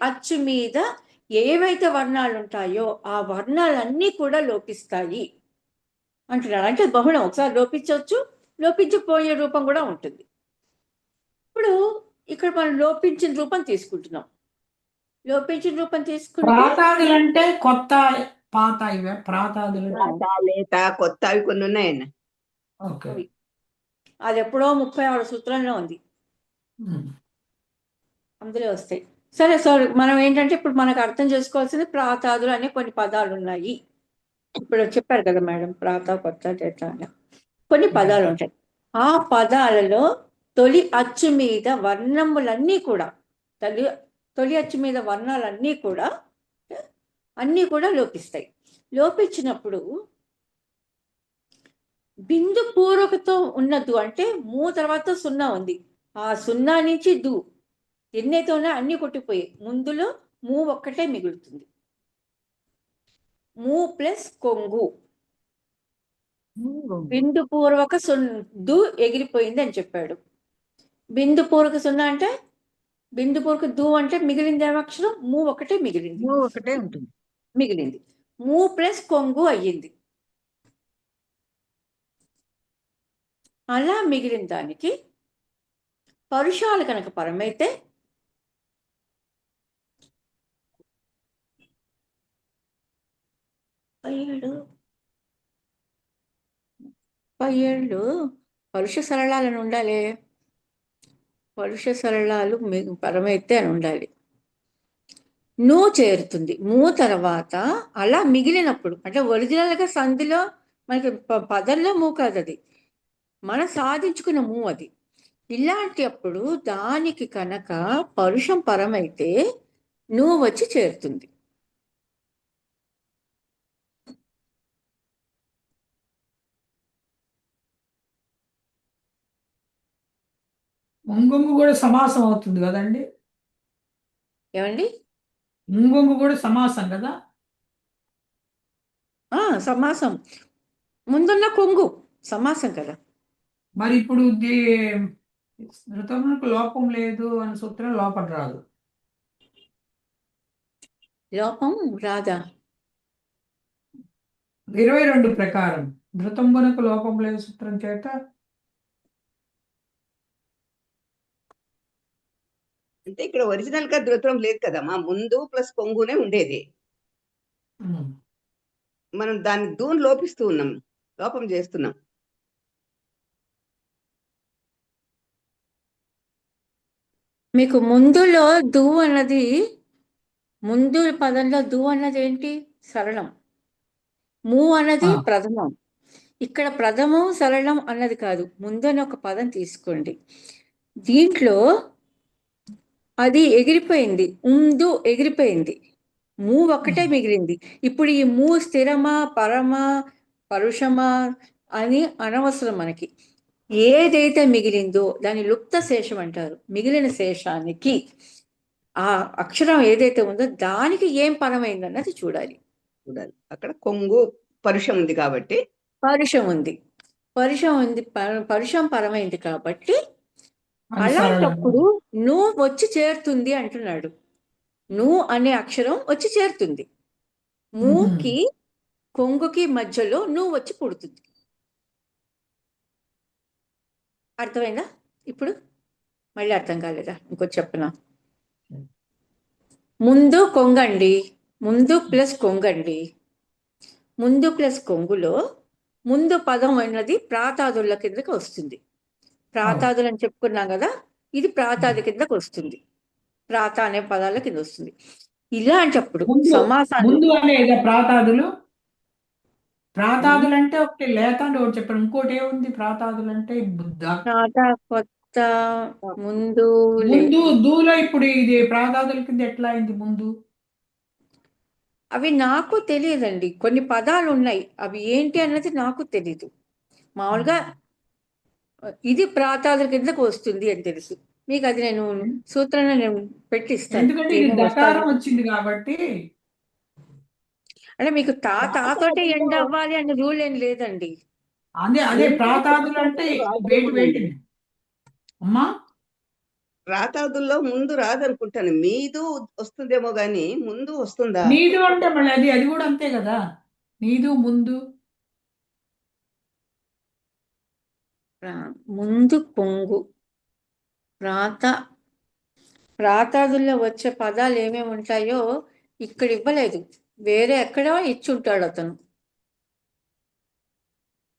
అచ్చు మీద ఏవైతే వర్ణాలు ఉంటాయో ఆ వర్ణాలన్నీ కూడా లోపిస్తాయి అంటున్నాడు. అంటే బహుళం, ఒకసారి లోపించవచ్చు, లోపించిపోయే రూపం కూడా ఉంటుంది. ఇప్పుడు ఇక్కడ మనం లోపించిన రూపం తీసుకుంటున్నాం. లోపించిన రూపం తీసుకుంటే ప్రాతాదులు అంటే కొత్త పాత ఇవే ప్రాతాదులు. లేత కొత్త అవి కొన్ని ఉన్నాయండి. ఓకే. అది ఎప్పుడో 36 సూత్రంలో ఉంది, ఉమ్. అందులో వస్తాయి. సరే మనం ఏంటంటే ఇప్పుడు మనకు అర్థం చేసుకోవాల్సింది ప్రాతాదులు అనే కొన్ని పదాలు ఉన్నాయి. ఇప్పుడు చెప్పారు కదా మేడం, ప్రాత, కొత్త, చేత అని కొన్ని పదాలు ఉంటాయి. ఆ పదాలలో తొలి అచ్చు మీద వర్ణములన్నీ కూడా తొలి అచ్చు మీద వర్ణాలన్నీ కూడా అన్నీ కూడా లోపిస్తాయి. లోపించినప్పుడు బిందు పూర్వకతో ఉన్నదు అంటే మూ తర్వాత సున్నా ఉంది, ఆ సున్నా నుంచి దు ఎన్నైతే ఉన్నా అన్ని కొట్టిపోయాయి. ముందులో మూ ఒక్కటే మిగులుతుంది. మూ ప్లస్ కొంగు. బిందు పూర్వక దు ఎగిరిపోయింది అని చెప్పాడు. బిందు పూర్వక సున్నా అంటే బిందు పూర్వక దు అంటే మిగిలింది అక్షరం మూ ఒకటే ఒకటే ఉంటుంది. మిగిలింది. మూ ప్లస్ కొంగు అయ్యింది. అలా మిగిలిన దానికి పరుషాలు కనుక పరమైతే పయ్యేళ్ళు పరుష సరళాలను ఉండాలి. పరుష సరళాలు పరమైతే అని ఉండాలి. నూ చేరుతుంది మూ తర్వాత. అలా మిగిలినప్పుడు అంటే ఒరిజినల్గా సంధిలో మనకి పదంలో మూ కాదు, అది మనం సాధించుకున్న మూ అది. ఇలాంటి అప్పుడు దానికి కనుక పరుషం పరమైతే నూ వచ్చి చేరుతుంది. ముంగొంగు కూడా సమాసం అవుతుంది కదండి? ఏమండి? ముంగొంగు కూడా సమాసం కదా? సమాసం. ముందున్న కొంగు సమాసం కదా. మరి ఇప్పుడు ధృతమునకు లోపం లేదు అని సూత్రం లోపం రాదు. లోపం రాదా? 22 ప్రకారం ధృతంబునకు లోపం లేదు సూత్రం చేత అంటే ఇక్కడ ఒరిజినల్ గా ధృతం లేదు కదమ్మా, ముందు ప్లస్ కొంగునే ఉండేది. మనం దాన్ని దూని లోపిస్తూ ఉన్నాం, లోపం చేస్తున్నాం. మీకు ముందులో దు అన్నది, ముందు పదంలో దు అన్నది ఏంటి? సరళం. మూ అన్నది ప్రథమం. ఇక్కడ ప్రథమం సరళం అన్నది కాదు, ముందు అని ఒక పదం తీసుకోండి. దీంట్లో అది ఎగిరిపోయింది, ముందు ఎగిరిపోయింది, మూ ఒక్కటే మిగిలింది. ఇప్పుడు ఈ మూ స్థిరమా పరమా పరుషమా అని అనవసరం మనకి. ఏదైతే మిగిలిందో దాన్ని లుప్త శేషం అంటారు. మిగిలిన శేషానికి ఆ అక్షరం ఏదైతే ఉందో దానికి ఏం పరమైంది అన్నది చూడాలి. చూడాలి. అక్కడ కొంగు పరుషం ఉంది కాబట్టి పరుషం ఉంది, పరుషం ఉంది, పరుషం పరమైంది కాబట్టి అది సరళం. అలాంటప్పుడు నువ్వు వచ్చి చేరుతుంది అంటున్నాడు. నువ్వు అనే అక్షరం వచ్చి చేరుతుంది. మూకి కొంగుకి మధ్యలో నువ్వు వచ్చి పుడుతుంది. అర్థమైందా? ఇప్పుడు మళ్ళీ అర్థం కాలేదా? ఇంకో చెప్పనా? ముందు కొంగండి, ముందు ప్లస్ కొంగండి. ముందు ప్లస్ కొంగులో ముందు పదం అన్నది ప్రాతాదుల కిందకి వస్తుంది. ప్రాతాదులు అని చెప్పుకున్నాం కదా, ఇది ప్రాతాది కిందకి వస్తుంది. ప్రాత అనే పదాల కింద వస్తుంది. ఇలాంటప్పుడు సమాసాలు ముందు అనేది ప్రాతాదులు. ప్రాతాదులు అంటే ఒకటి లేత అంటే ఒకటి చెప్పారు, ఇంకోటి ఏముంది ప్రాతాదులు అంటే? ప్రాత, కొత్త, ముందు, ముందు దూలో ఇప్పుడు ఇది ప్రాతాదుల కింద ఎట్లా అయింది ముందు? అవి నాకు తెలియదండి. కొన్ని పదాలు ఉన్నాయి, అవి ఏంటి అన్నది నాకు తెలీదు. మామూలుగా ఇది ప్రాతాదుల కిందకు వస్తుంది అని తెలుసు. మీకు అది నేను సూత్రాన్ని నేను పెట్టిస్తాను. ఎందుకంటే ఇది దకారం వచ్చింది కాబట్టి. అంటే మీకు తాతోటే ఎండ్ అవ్వాలి అనే రూల్ ఏం లేదండి. అదే ప్రాతాదులు అంటే వేటి అమ్మా. రాతాదుల్లో ముందు రాదనుకుంటాను, మీదు వస్తుందేమో గాని ముందు వస్తుందా? నీదు అంటే మళ్ళీ అది కూడా అంతే కదా, నీదు ముందు. ముందు కొంగు. ప్రాతాదుల్లో వచ్చే పదాలు ఏమేమి ఉంటాయో ఇక్కడ ఇవ్వలేదు, వేరే ఎక్కడో ఇచ్చుంటాడు అతను.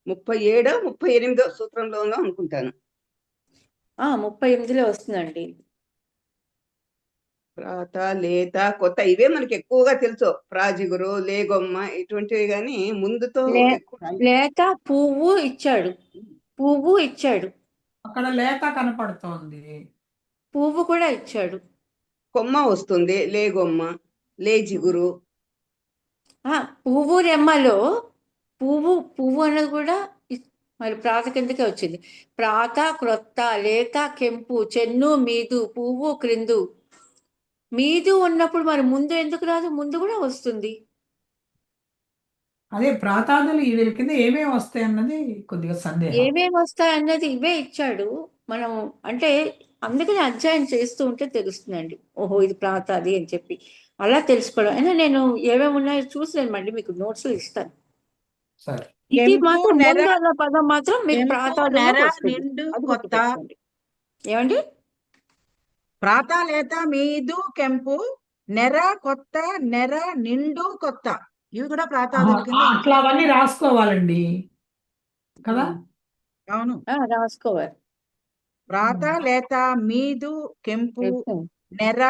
37, 38 సూత్రంలోనో అనుకుంటాను. 38లో వస్తుందండి. ప్రాత, లేత, కొత్త ఇవే మనకి ఎక్కువగా తెలుసు. ప్రాజిగురు, లేగొమ్మ ఇటువంటివి గాని ముందుతో లేత పువ్వు ఇచ్చాడు, పువ్వు ఇచ్చాడు, అక్కడ లేత కనపడుతోంది, పువ్వు కూడా ఇచ్చాడు. కొమ్మ వస్తుంది, లేగొమ్మ, లేజిగురు. పువ్వు రెమ్మలో పువ్వు అన్నది కూడా మరి ప్రాత కిందకే వచ్చింది. ప్రాత, క్రొత్త, లేత, కెంపు, చెన్ను, మీదు, పువ్వు, క్రిందు. మీదు ఉన్నప్పుడు మరి ముందు ఎందుకు రాదు? ముందు కూడా వస్తుంది. అదే ప్రాతాదులు వీళ్ళ కింద ఏమేమి వస్తాయి అన్నది కొద్దిగా సందేహం. ఏమేమి వస్తాయి అన్నది ఇవే ఇచ్చాడు. మనం అంటే అందుకని అధ్యయనం చేస్తూ ఉంటే తెలుస్తుందండి, ఓహో ఇది ప్రాతాది అని చెప్పి అలా తెలుసుకోవడం. అయినా నేను ఏమేమి ఉన్నాయో చూసి నేను మళ్ళీ మీకు నోట్స్ ఇస్తాను. సరే. ఇది మాత్రం ముందు అన్న పదం మాత్రం మీకు ప్రాతాదుల్లో నెర, వస్తుంది. నిండు, అది కొత్త. గుర్తుపెట్టుకోండి. ఏమండి? ప్రాత, లేత, మీదు, కెంపు, నెర, కొత్త, నెర, నిండు, కొత్త. ఇవి కూడా ప్రాతాదుల కింద ఉంటాయి. అట్లా అవన్నీ రాసుకోవాలండి కదా. అవును. రాసుకోవాలి. ప్రాత, లేత, మీదు, కెంపు, నెర,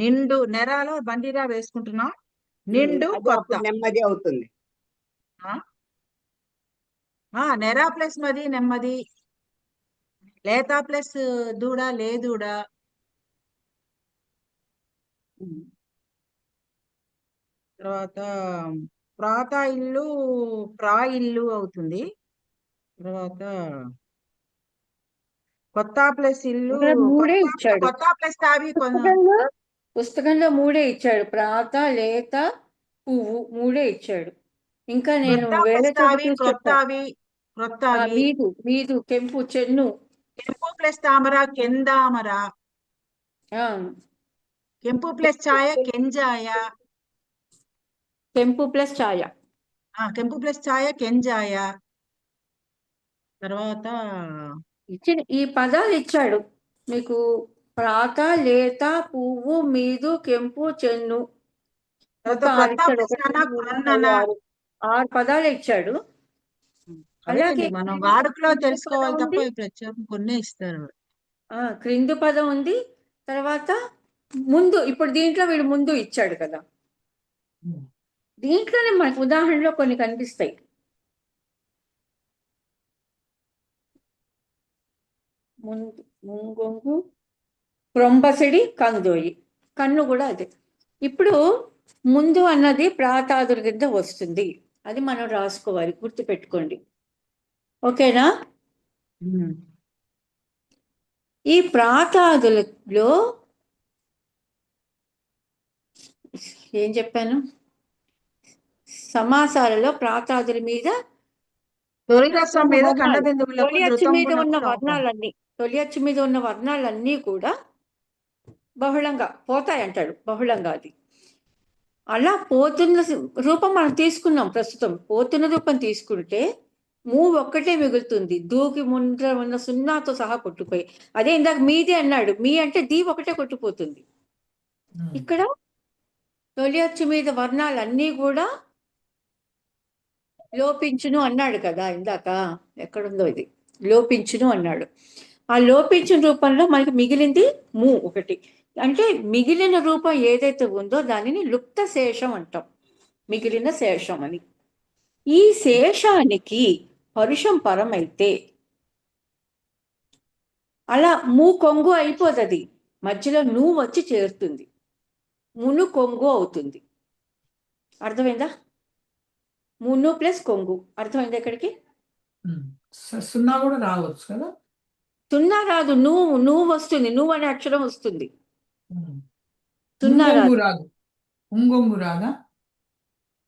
నిండు. నెరాలో బండిరా వేసుకుంటున్నాం. నిండు, అది కొత్త. అప్పుడు నెమ్మది అవుతుంది. నెరా ప్లస్ మది నెమ్మది, లేత ప్లస్ దూడ లేదూడ. తర్వాత ప్రాత ఇల్లు ప్రా ఇల్లు అవుతుంది. తర్వాత కొత్త ప్లస్ ఇల్లు, ఇక్కడ మూడే ఇచ్చాడు. కొత్త ప్లస్ తావి. పుస్తకంలో మూడే ఇచ్చాడు, ప్రాత, లేత, పువ్వు మూడే ఇచ్చాడు. ఇంకా నేను వేరే చోట చూసి చెప్తాను. మీదు, కెంపు, చెన్ను. కెంపు ప్లస్ తామర కెందామర. కెంపు ప్లస్ ఛాయ కెంజాయ. కెంపు ప్లస్ ఛాయ. కెంపు ప్లస్ ఛాయ కెంజాయ. తర్వాత ఇచ్చిన ఈ పదాలు ఇచ్చాడు మీకు, ప్రాత, లేత, పువ్వు, మీదు, కెంపు, చెన్ను. 6 పదాలు ఇచ్చాడు. అలాగే మనం వాడుకలో తెలుసుకోవాలి తప్ప ప్రత్యేకం కొన్నే ఇస్తారు. క్రింది పదం ఉంది. తర్వాత ముందు, ఇప్పుడు దీంట్లో వీడు ముందు ఇచ్చాడు కదా, దీంట్లోనే మనకు ఉదాహరణలో కొన్ని కనిపిస్తాయి. ముంగొంగు, క్రొంబసిడి, కందోయి. కన్ను కూడా అదే. ఇప్పుడు ముందు అన్నది ప్రాతాదుల కింద వస్తుంది, అది మనం రాసుకోవాలి, గుర్తుపెట్టుకోండి. ఓకేనా? ఈ ప్రాతాదులలో ఏం చెప్పాను? సమాసాలలో ప్రాతాదుల మీద తొలి రసం మీద ఖండ వర్ణాలు, బిందువులకు తొలి అచ్చు ధృతం మీద ఉన్న గుణకు లోపం. వర్ణాలన్నీ, తొలి అచ్చు మీద ఉన్న వర్ణాలన్నీ కూడా బహుళంగా పోతాయి అంటాడు. బహుళంగా అది అలా పోతున్న రూపం మనం తీసుకున్నాం. ప్రస్తుతం పోతున్న రూపం తీసుకుంటే ఒక్కటే మిగులుతుంది, దూకి ముందర ఉన్న సున్నాతో సహా కొట్టుపోయి. అదే ఇందాక మీది అన్నాడు, మీ అంటే దీ ఒకటే కొట్టుపోతుంది. ఇక్కడ తొలి అచ్చు మీద వర్ణాలన్నీ కూడా లోపించును అన్నాడు కదా ఇందాక. ఎక్కడుందో ఇది, లోపించును అన్నాడు. ఆ లోపించిన రూపంలో మనకి మిగిలింది ఒకటి. అంటే మిగిలిన రూపం ఏదైతే ఉందో దానిని లుప్త శేషం అంటాం, మిగిలిన శేషం అని. ఈ శేషానికి పరుషం పరమైతే అలా కొంగు అయిపోతుంది, మధ్యలో నువ్వు వచ్చి చేరుతుంది, మును కొంగు అవుతుంది. అర్థమైందా? మును ప్లస్ కొంగు. అర్థమైందా? ఇక్కడికి సున్నా కూడా రావచ్చు కదా. సున్నా రాదు, నువ్వు వస్తుంది, నువ్వు అనే అక్షరం వస్తుంది. సున్నా రాదు. ఉంగొంగు రాదా?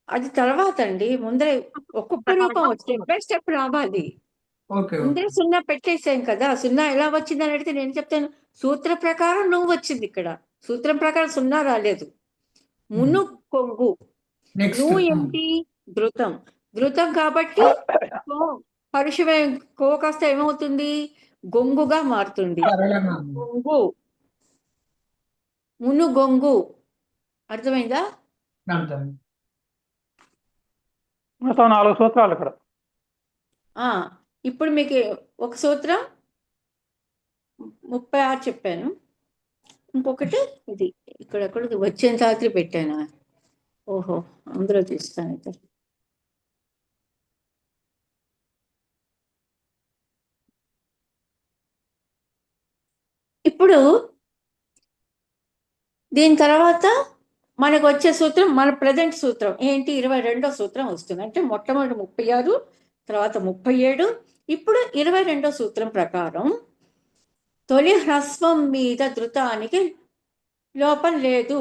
అది తర్వాత అండి, ముందరే ఒక్కొక్క రూపం స్టెప్ బై స్టెప్ రావాలి. ముందరే సున్నా పెట్టేసాం కదా. సున్నా ఎలా వచ్చింది అని అడిగితే నేను చెప్తాను, సూత్ర ప్రకారం నువ్వు వచ్చింది. ఇక్కడ సూత్రం ప్రకారం సున్నా రాలేదు. మును కొంగు, నువ్వు ఏంటి? ధృతం. ధృతం కాబట్టి పరుషమే కో కాస్త ఏమవుతుంది? గొంగుగా మారుతుంది. గొంగు, మును గొంగు. అర్థమైందా? మొత్తం 4 సూత్రాలు ఇక్కడ. ఇప్పుడు మీకు ఒక సూత్రం 36 చెప్పాను, ఇంకొకటి ఇది ఇక్కడ వచ్చేంత రాత్రి పెట్టాను. ఓహో, అందులో తీస్తాను అయితే. ఇప్పుడు దీని తర్వాత మనకు వచ్చే సూత్రం, మన ప్రజెంట్ సూత్రం ఏంటి? 22వ సూత్రం వస్తుంది. అంటే మొట్టమొదటి 36, తర్వాత 37, ఇప్పుడు 22వ సూత్రం ప్రకారం తొలి హ్రస్వం మీద ధృతానికి లోపం లేదు.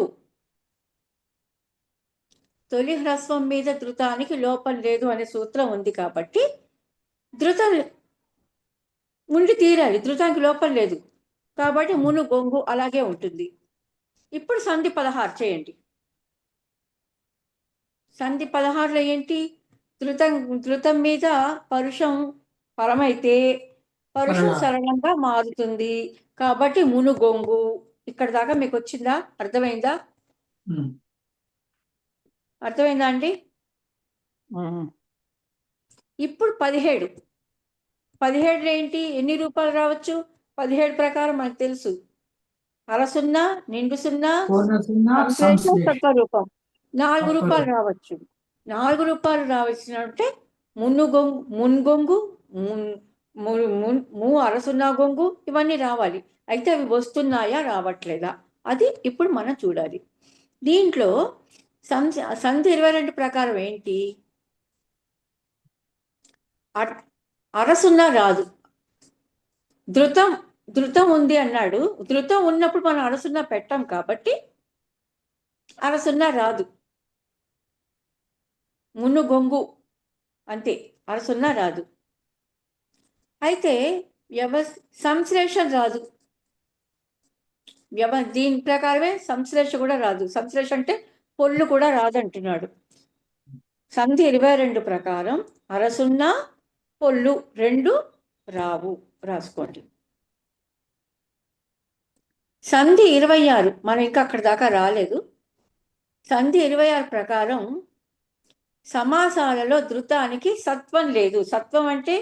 తొలి హ్రస్వం మీద ధృతానికి లోపం లేదు అనే సూత్రం ఉంది కాబట్టి ధృతం ఉండి తీరాలి. ధృతానికి లోపం లేదు కాబట్టి మును గొంగు అలాగే ఉంటుంది. ఇప్పుడు సంధి 16 చేయండి. సంధి 16లో ఏంటి? ధృతం మీద పరుషం పరమైతే పరుషం సరళంగా మారుతుంది కాబట్టి మును గొంగు. ఇక్కడ దాకా మీకు వచ్చిందా? అర్థమైందా? అర్థమైందా అండి? ఇప్పుడు 17 ఏంటి? ఎన్ని రూపాయలు రావచ్చు? 17 ప్రకారం మనకు తెలుసు, అరసున్నా, నిండు సున్నా, సత్వ రూపం 4 రూపాయలు రావచ్చు. 4 రూపాయలు రావచ్చినంటే మున్గొంగు, అరసున్నా గొంగు ఇవన్నీ రావాలి. అయితే అవి వస్తున్నాయా రావట్లేదా అది ఇప్పుడు మనం చూడాలి. దీంట్లో సంధి 22 ప్రకారం ఏంటి? అరసున్నా రాదు. ధృతం ఉంది అన్నాడు. ధృతం ఉన్నప్పుడు మనం అరసున్నా పెట్టాం కాబట్టి అరసున్నా రాదు. మున్ను గొంగు అంతే, అరసున్నా రాదు. అయితే సంశ్లేషం రాదు. దీని ప్రకారమే సంశ్లేష కూడా రాదు. సంశ్లేష అంటే పొల్లు కూడా రాదంటున్నాడు. సంధి 22 ప్రకారం అరసున్నా పొల్లు 2 రావు. రాసుకోండి. సంధి 26 మనం ఇంకా అక్కడ దాకా రాలేదు. సంధి 26 ప్రకారం సమాసాలలో ధృతానికి సత్వం లేదు. సత్వం అంటే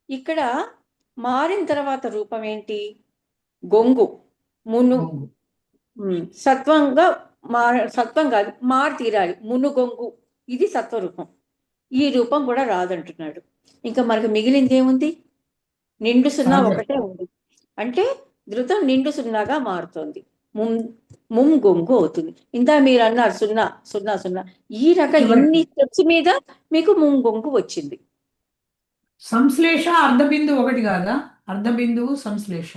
ఇక్కడ మారిన తర్వాత రూపం ఏంటి? గొంగు, మును. సత్వం కాదు, మారి తీరాలి. మును గొంగు, ఇది సత్వరూపం. ఈ రూపం కూడా రాదంటున్నాడు. ఇంకా మనకు మిగిలింది ఏముంది? నిండు సున్నా ఒకటే ఉంది. అంటే ధృతం నిండు సున్నాగా మారుతుంది. ముమ్ గొంగు అవుతుంది. ఇందా మీరు అన్నారు 0 0 0. ఈ రకం ఇన్ని స్టెప్స్ మీద మీకు ముమ్ గొంగు వచ్చింది. సంశ్లేష అర్ధబిందు ఒకటి కాదా? అర్ధబిందువు సంశ్లేష.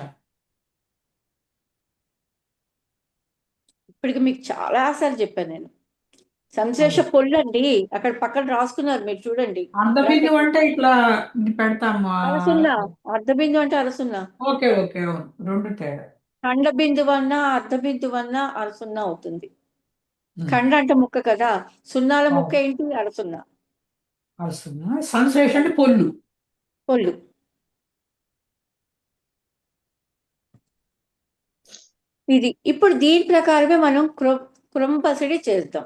ఇప్పటికి మీకు చాలా సార్లు చెప్పాను నేను. సంశ్లేష పొల్లండి, అక్కడ పక్కన రాసుకున్నారు మీరు చూడండి. అర్ధబిందువు అంటే ఇట్లా ఇది పెడతాము. అరసున్నా, అర్ధబిందు అంటే అరసున్నా. ఓకే ఓకే, రెండు తేడా. ఖండ బిందువు అన్నా అర్ధ బిందువు అన్నా అరసున్నా అవుతుంది. ఖండ అంటే ముక్క కదా, సున్నాల ముక్క ఏంటి? అరసున్నా. అరసున్నా. సంశ్లేష అంటే పొల్లు. పొల్లు. ఇది ఇప్పుడు దీని ప్రకారమే మనం క్రొంపసిడి చేద్దాం.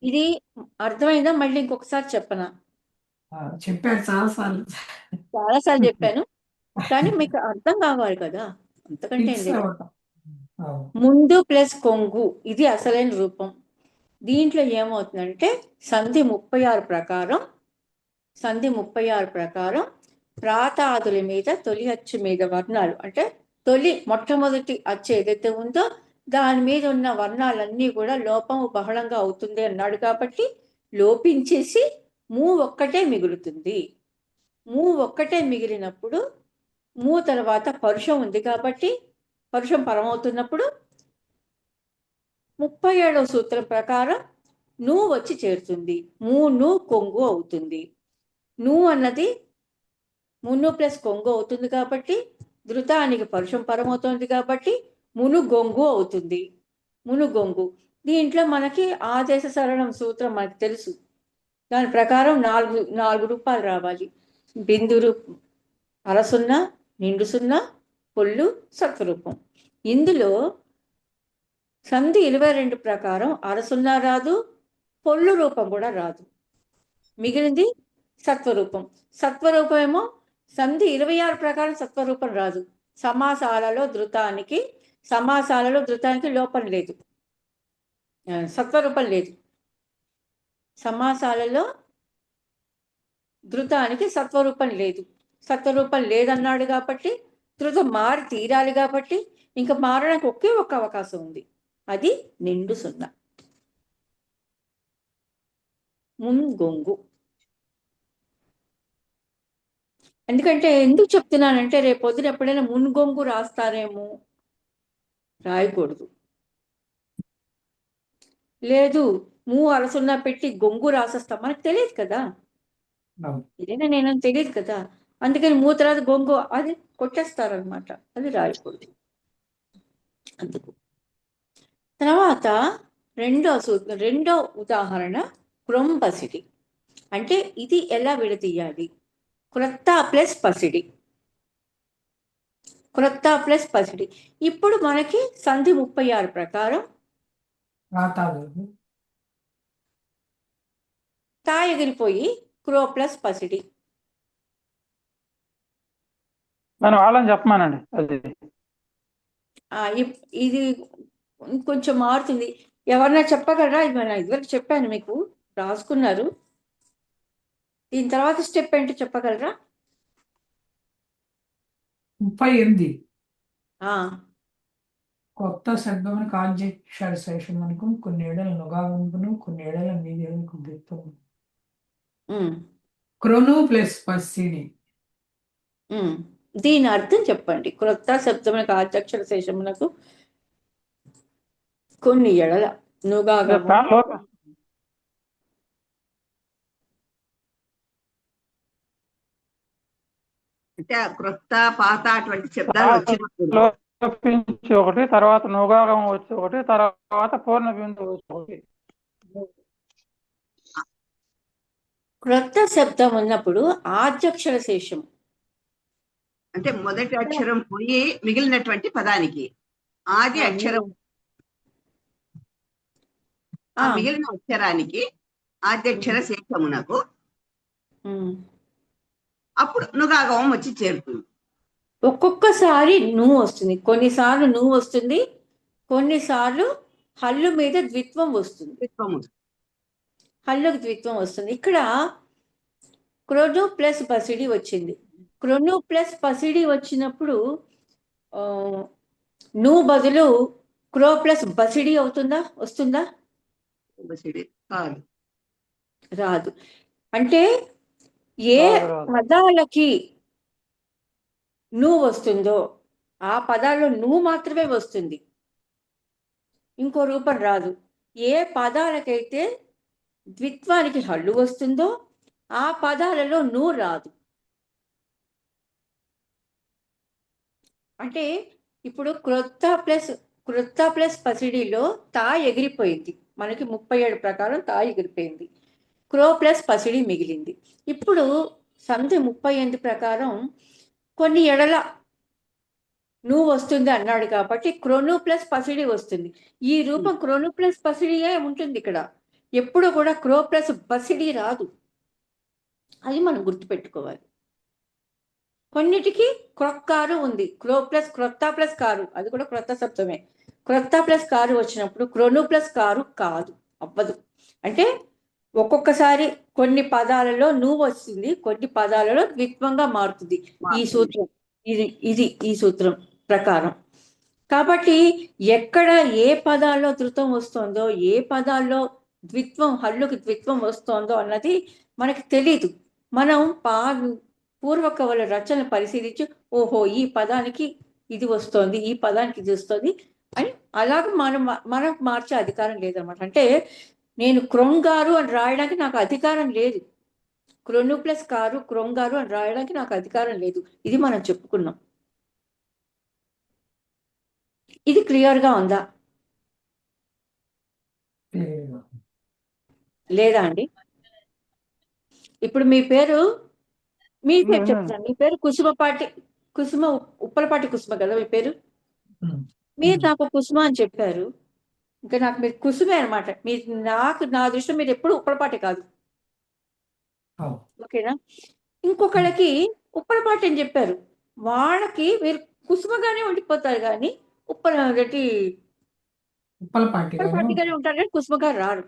ఇది అర్థమైందా? మళ్ళీ ఇంకొకసారి చెప్పనా? చెప్పారు చాలాసార్లు. చాలాసార్లు చెప్పాను, కానీ మీకు అర్థం కావాలి కదా, అంతకంటే ఏం లేదు. ముందు ప్లస్ కొంగు ఇది అసలైన రూపం. దీంట్లో ఏమవుతుందంటే సంధి 36 ప్రకారం ప్రాతాదుల మీద తొలి అచ్చు మీద వర్ణాలు, అంటే మొట్టమొదటి అచ్చు ఏదైతే ఉందో దాని మీద ఉన్న వర్ణాలన్నీ కూడా లోపము బహళంగా అవుతుంది అన్నాడు. కాబట్టి లోపించేసి ఒక్కటే మిగులుతుంది. ఒక్కటే మిగిలినప్పుడు తర్వాత పరుషం ఉంది కాబట్టి పరుషం పరమవుతున్నప్పుడు 37వ సూత్రం ప్రకారం వచ్చి చేరుతుంది. కొంగు అవుతుంది. అన్నది మును ప్లస్ కొంగు అవుతుంది కాబట్టి ధృతానికి పరుషం పరమవుతుంది కాబట్టి గొంగు అవుతుంది. గొంగు. దీంట్లో మనకి ఆదేశ సరళం సూత్రం మనకు తెలుసు. దాని ప్రకారం 4 రూపాలు రావాలి. బిందు రూపం, అరసున్నా, నిండు సున్నా, పొల్లు, సత్వరూపం. ఇందులో సంధి 22 ప్రకారం అరసున్నా రాదు, పొల్లు రూపం కూడా రాదు. మిగిలింది సత్వరూపం. సత్వరూపం ఏమో సంధి 26 ప్రకారం సత్వరూపం రాదు. సమాసాలలో ధృతానికి లోపం లేదు, సత్వరూపం లేదు. సమాసాలలో ధృతానికి సత్వరూపం లేదు. సత్వరూపం లేదన్నాడు కాబట్టి ధృతం మారి తీరాలి కాబట్టి ఇంకా మారడానికి ఒకే ఒక్క అవకాశం ఉంది, అది నిండు సున్నా. గొంగు. ఎందుకంటే ఎందుకు చెప్తున్నానంటే రేపు పొద్దున ఎప్పుడైనా మున్గొంగు రాస్తారేమో, రాయకూడదు. లేదు అరసున్నా పెట్టి గొంగు రాసేస్తాం, మనకు తెలియదు కదా, ఇదేనా నేను తెలియదు కదా. అందుకని తర్వాత గొంగు అది కొట్టేస్తారనమాట, అది రాయకూడదు. అందుకు తర్వాత రెండో ఉదాహరణ క్రొంపసిడి. అంటే ఇది ఎలా విడతీయాలి? క్రొత్త ప్లస్ పసిడి. ఇప్పుడు మనకి సంధి 36 ప్రకారం తా ఎగిరిపోయి క్రో ప్లస్ పసిడి. మనం వాళ్ళని చెప్పమానండి. అది ఇది కొంచెం మారుతుంది. ఎవరన్నా చెప్పగలరా? ఇది మనం ఇదివరకు చెప్పాను, మీకు రాసుకున్నారు. దీని తర్వాత స్టెప్ ఏంటో చెప్పగలరా? 38. ఆ కొత్త శబ్దమునకు ఆద్యక్షర శేషమునకు కొన్ని ఏడల నుగాగుంపును కొన్ని ఏడల మీదేలకు దిత్తము. క్రొను ప్లస్ పసిడి. దీని అర్థం చెప్పండి. క్రొత్త శబ్దమునకు ఆద్యక్షర శేషమునకు కొన్ని ఎడల నుగాగము. అంటే క్రొత్త పాత అటువంటి శబ్దాలు వచ్చినప్పుడు లోపించి ఒకటి, తర్వాత నుగాగం వచ్చి ఒకటి, తర్వాత పూర్ణ బిందు వచ్చి ఒకటి. క్రొత్త శబ్దం ఉన్నప్పుడు ఆద్యక్షర శేషం అంటే మొదటి అక్షరం పోయి మిగిలినటువంటి పదానికి ఆది అక్షరం, ఆ మిగిలిన అక్షరానికి ఆద్యక్షర శేషమునకు అప్పుడు నుగాగవం వచ్చి చేరుతుంది. ఒక్కొక్కసారి నువ్వు వస్తుంది, కొన్నిసార్లు నువ్వు వస్తుంది, కొన్నిసార్లు హల్లు మీద ద్విత్వం వస్తుంది. హల్లుకు ద్విత్వం వస్తుంది. ఇక్కడ క్రొను ప్లస్ బసిడి వచ్చింది. క్రొను ప్లస్ పసిడి వచ్చినప్పుడు ఆ, ను బదులు క్రో ప్లస్ బసిడి వస్తుందా? బసిడి కాదు. రాదు. అంటే ఏ రాదు. పదాలకి నువ్వు వస్తుందో ఆ పదాల్లో నువ్వు మాత్రమే వస్తుంది, ఇంకో రూపం రాదు. ఏ పదాలకైతే ద్విత్వానికి హల్లు వస్తుందో ఆ పదాలలో నువ్వు రాదు. అంటే ఇప్పుడు క్రొత్త ప్లస్ పసిడిలో తా ఎగిరిపోయింది, మనకి 37 ప్రకారం తా ఎగిరిపోయింది. క్రో ప్లస్ పసిడి మిగిలింది. ఇప్పుడు సంధి 38 ప్రకారం కొన్ని ఎడల నువ్వు వస్తుంది అన్నాడు కాబట్టి క్రొను ప్లస్ పసిడి వస్తుంది. ఈ రూపం క్రొను ప్లస్ పసిడియే ఉంటుంది ఇక్కడ, ఎప్పుడు కూడా క్రో ప్లస్ బసిడి రాదు. అది మనం గుర్తుపెట్టుకోవాలి. కొన్నిటికి క్రొక్కారు ఉంది, క్రొత్త ప్లస్ కారు, అది కూడా క్రొత్త శబ్దమే. క్రొత్త ప్లస్ కారు వచ్చినప్పుడు క్రొను ప్లస్ కారు కాదు, అవ్వదు. అంటే ఒక్కొక్కసారి కొన్ని పదాలలో నువ్వు వస్తుంది, కొన్ని పదాలలో ద్విత్వంగా మారుతుంది. ఈ సూత్రం ఈ సూత్రం ప్రకారం. కాబట్టి ఎక్కడ ఏ పదాల్లో ధృతం వస్తుందో, ఏ పదాల్లో హల్లుకి ద్విత్వం వస్తుందో అన్నది మనకి తెలీదు. మనం పూర్వ కవుల రచనలు పరిశీలించి ఓహో ఈ పదానికి ఇది వస్తోంది, ఈ పదానికి ఇది వస్తుంది అని అలాగ మనం మార్చే అధికారం లేదనమాట. అంటే నేను క్రొంగారు అని రాయడానికి నాకు అధికారం లేదు, క్రొను ప్లస్ కారు క్రొంగారు అని రాయడానికి నాకు అధికారం లేదు. ఇది మనం చెప్పుకున్నాం. ఇది క్లియర్గా ఉందా లేదా అండి? ఇప్పుడు మీ పేరు చెప్తాను. మీ పేరు ఉప్పలపాటి కుసుమ కదా మీ పేరు? మీరు నాకు కుసుమ అని చెప్పారు, ఇంకా నాకు మీరు కుసుమే అనమాట. నా దృష్టిలో మీరు ఎప్పుడు ఉప్పలపాటి కాదు, ఓకేనా? ఇంకొకళ్ళకి ఉప్పలపాటి అని చెప్పారు, వాళ్ళకి మీరు కుసుమగానే ఉండిపోతారు కానీ ఉప్పలపాటిగానే ఉంటారు కానీ కుసుమగా రారు.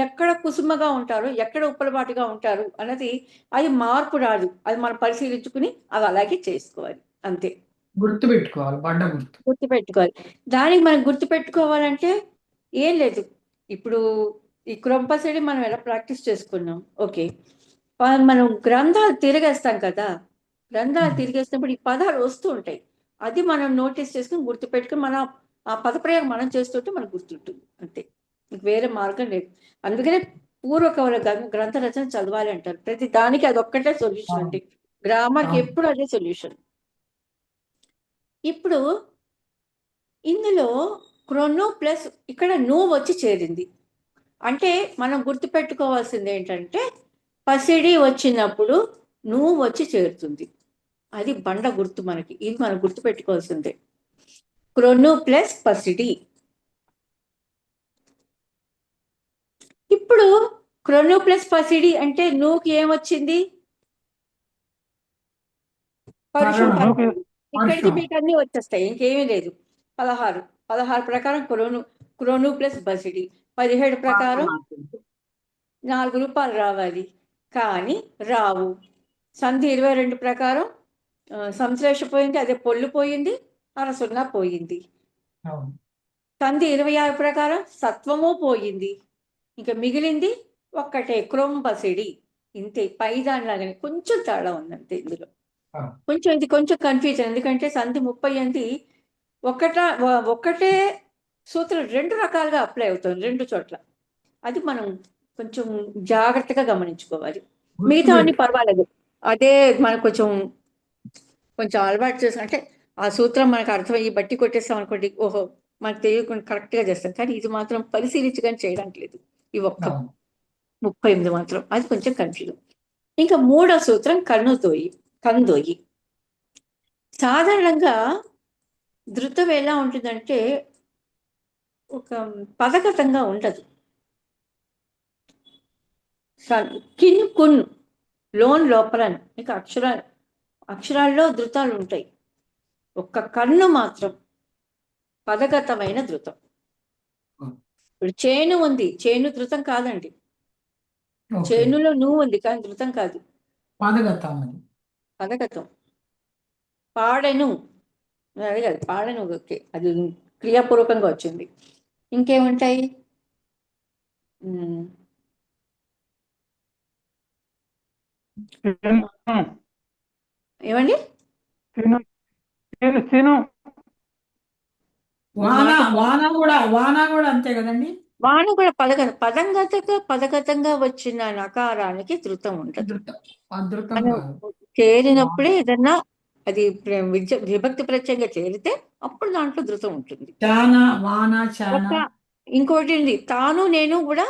ఎక్కడ కుసుమగా ఉంటారు, ఎక్కడ ఉప్పలపాటిగా ఉంటారు అన్నది అది మార్పు రాదు. అది మనం పరిశీలించుకుని అవి అలాగే చేసుకోవాలి, అంతే. గుర్తుపెట్టుకోవాలి. దానికి మనం గుర్తుపెట్టుకోవాలంటే ఏం లేదు. ఇప్పుడు ఈ క్రొంపసిడి మనం ఎలా ప్రాక్టీస్ చేసుకున్నాం, ఓకే. మనం గ్రంథాలు తిరిగేస్తాం కదా, గ్రంథాలు తిరిగేసినప్పుడు ఈ పదాలు వస్తూ ఉంటాయి, అది మనం నోటీస్ చేసుకుని గుర్తుపెట్టుకుని మనం ఆ పదప్రయోగం మనం చేస్తుంటే మనకు గుర్తుంటుంది, అంతే. వేరే మార్గం లేదు. అందుకనే పూర్వకవుల గ్రంథ రచన చదవాలి అంటారు. ప్రతి దానికి అదొక్కటే సొల్యూషన్ అండి. గ్రామర్కి ఎప్పుడు అదే సొల్యూషన్. ఇప్పుడు ఇందులో క్రొను ప్లస్ ఇక్కడ నువ్వు వచ్చి చేరింది అంటే మనం గుర్తుపెట్టుకోవాల్సింది ఏంటంటే పసిడి వచ్చినప్పుడు నువ్వు వచ్చి చేరుతుంది, అది బండ గుర్తు మనకి. ఇది మనం గుర్తుపెట్టుకోవాల్సిందే, క్రొను ప్లస్ పసిడి. ఇప్పుడు క్రొను ప్లస్ పసిడి అంటే నువ్వుకి ఏమొచ్చింది? పరుషం. ఇక్కడికి మీకు అన్ని వచ్చేస్తాయి, ఇంకేమీ లేదు. 16 ప్రకారం క్రొను ప్లస్ బసిడి, 17 ప్రకారం 4 రూపాయలు రావాలి కానీ రావు. సంధి 22 ప్రకారం సంశ్లేష పోయింది, అదే పొల్లు పోయింది, అరసున్నా పోయింది. సంధి 26 ప్రకారం సత్వము పోయింది, ఇంకా మిగిలింది ఒక్కటే క్రొంబసిడి, ఇంతే. పై దానిలాగానే కొంచెం తేడా ఉందంతే ఇందులో. ఇది కొంచెం కన్ఫ్యూజన్, ఎందుకంటే సంధి 38 ఒక్కటే సూత్రం 2 రకాలుగా అప్లై అవుతుంది 2 చోట్ల. అది మనం కొంచెం జాగ్రత్తగా గమనించుకోవాలి. మిగతా అన్ని పర్వాలేదు, అదే మనకు కొంచెం అలవాటు చేసాం అంటే ఆ సూత్రం మనకు అర్థమయ్యి బట్టి కొట్టేస్తాం అనుకోండి, ఓహో మనకు తెలియకుండా కరెక్ట్గా చేస్తాం. కానీ ఇది మాత్రం పరిశీలించగానే చేయడానికి లేదు, ఈ ఒక్క 38 మాత్రం అది కొంచెం కన్ఫ్యూజన్. ఇంకా 3వ సూత్రం కందోయి. సాధారణంగా ధృతం ఎలా ఉంటుందంటే ఒక పదగతంగా ఉండదు. కున్ లోపల ఇంకా అక్షరాల్లో ధృతాలు ఉంటాయి, ఒక్క కన్ను మాత్రం పదగతమైన ధృతం. ఇప్పుడు చేను ఉంది, చేను ధృతం కాదండి. చేనులో నువ్వు ఉంది కానీ ధృతం కాదు. పదగతం అది. పదగతం. పాడెను, అది కాదు, పాడెను ఓకే, అది క్రియాపూర్వకంగా వచ్చింది. ఇంకేముంటాయి? తిను ఏమండి? తిను తిను తిను వాన కూడా అంతే కదండి. వాన కూడా పదగతంగా వచ్చిన నకారానికి ధృతం ఉంటుంది. అదృతం మనం కాదు. చేరినప్పుడే ఏదన్నా అది విభక్తి ప్రత్యయంగా చేరితే అప్పుడు దాంట్లో ధృతం ఉంటుంది. చాన ఇంకోటి ఉంది, తాను నేను కూడా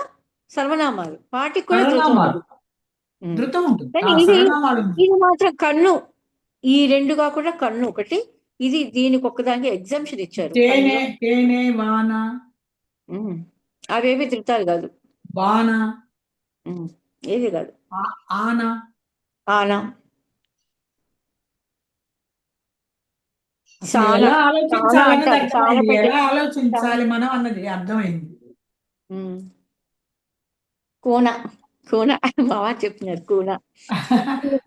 సర్వనామాలు, వాటికి కూడా ధృతం సర్వనామాలు ఉంటుంది. ధృతం ఉంటుంది. కానీ ఇది సర్వనామాలు ఇది మాత్రం కన్ను, ఈ రెండు కాకుండా కన్ను ఒకటి, ఇది దీనికి ఒక్కదానికి ఎగ్జామ్షన్ ఇచ్చారు. తేనె వాన అవేవి ధృతాలు కాదు. బాణ ఏది కాదు. ఆన ఆనా, ఎలా ఆలోచించాలన్నది అర్థమైంది. చాలా ఎలా ఆలోచించాలి మనం అన్నది అర్థమైంది. కూన మావా చెప్తున్నారు కూన.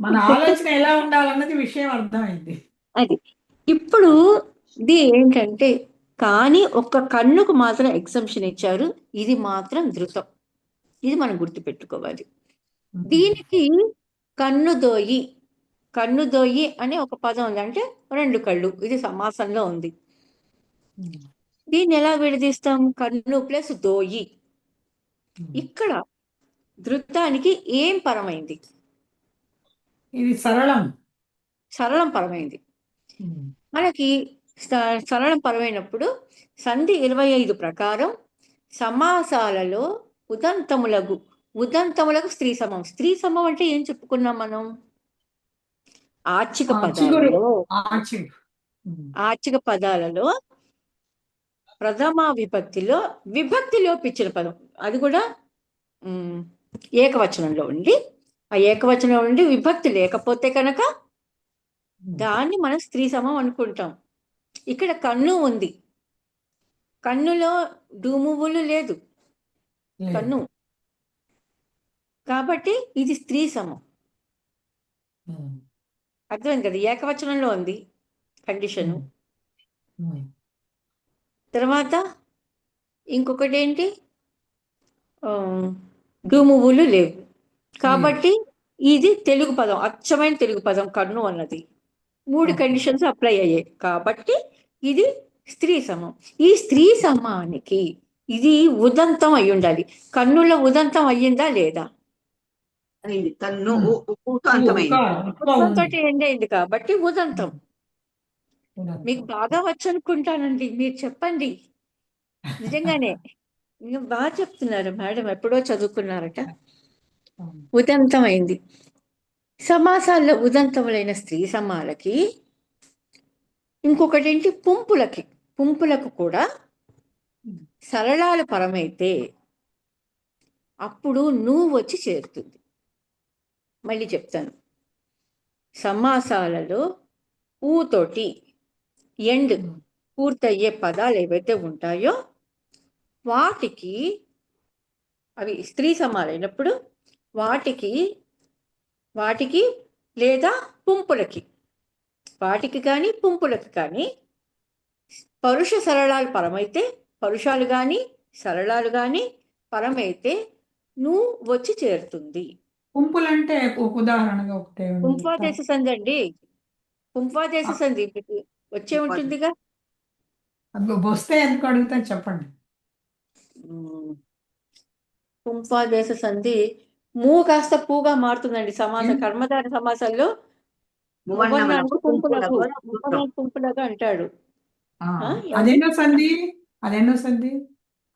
మన ఆలోచన ఎలా ఉండాలన్నది విషయం అర్థమైంది. అది ఇప్పుడు ఇది ఏంటంటే, కానీ ఒక్క కన్నుకు మాత్రం ఎగ్జంప్షన్ ఇచ్చారు, ఇది మాత్రం ధృతం. ఇది మనం గుర్తుపెట్టుకోవాలి. దీనికి కన్నుదోయి అనే ఒక పదం ఉంది, అంటే 2 కళ్ళు. ఇది సమాసంలో ఉంది. దీన్ని ఎలా విడదీస్తాం? కన్ను ప్లస్ దోయి. ఇక్కడ ధృతానికి ఏం పరమైంది? ఇది సరళం పరమైంది. మనకి సరళం పరమైనప్పుడు సంధి 25 ప్రకారం సమాసాలలో ఉదంతములకు స్త్రీ సమం అంటే ఏం చెప్పుకున్నాం మనం? ఆర్చిక పదాలలో ప్రథమ విభక్తి లోపించిన పదం, అది కూడా ఏకవచనంలో ఉండి, ఆ ఏకవచనంలో ఉండి విభక్తి లేకపోతే కనుక దాన్ని మనం స్త్రీ సమం అనుకుంటాం. ఇక్కడ కన్ను ఉంది, కన్నులో డూమువులు లేదు, కన్ను, కాబట్టి ఇది స్త్రీ సమం. అర్థమైంది కదా? ఏకవచనంలో ఉంది కండిషను. తర్వాత ఇంకొకటి ఏంటి? డూమువులు లేవు, కాబట్టి ఇది తెలుగు పదం, అచ్చమైన తెలుగు పదం కన్ను అన్నది. 3 కండిషన్స్ అప్లై అయ్యాయి, కాబట్టి ఇది స్త్రీ సమం. ఈ స్త్రీ సమానికి ఇది ఉదంతం అయి ఉండాలి. కన్నుల ఉదంతం అయ్యిందా లేదా? అయింది. కన్ను ఎండ్ అయింది కాబట్టి ఉదంతం. మీకు బాగా వచ్చు అనుకుంటానండి, మీరు చెప్పండి. నిజంగానే ఇంకా బాగా చెప్తున్నారు మేడం, ఎప్పుడో చదువుకున్నారట. ఉదంతం అయింది. సమాసాల్లో ఉదంతములైన స్త్రీ సమాలకి ఇంకొకటి ఏంటి? పుంపులకు కూడా సరళాలు పరమైతే అప్పుడు నువ్వు వచ్చి చేరుతుంది. మళ్ళీ చెప్తాను. సమాసాలలో ఊతోటి ఎండ్ పూర్తయ్యే పదాలు ఏవైతే ఉంటాయో వాటికి, అవి స్త్రీ సమాలైనప్పుడు వాటికి లేదా పుంపులకి, వాటికి కానీ పుంపులకి కానీ పరుష సరళాలు పరమైతే, పరుషాలు కానీ సరళాలు కానీ పరమైతే నువ్వు వచ్చి చేరుతుంది. పుంపులంటే ఒక ఉదాహరణగా ఒకటే పుంపాదేశ సంధి అండి, పుంపాదేశ సంధి వచ్చే ఉంటుందిగా. వస్తే ఎందుకు అడుగుతాను చెప్పండి. పుంపాదేశ సంధి కాస్త పూగా మారుతుందండి. కర్మధార సమాసాల్లో పుంపులకు అంటాడు.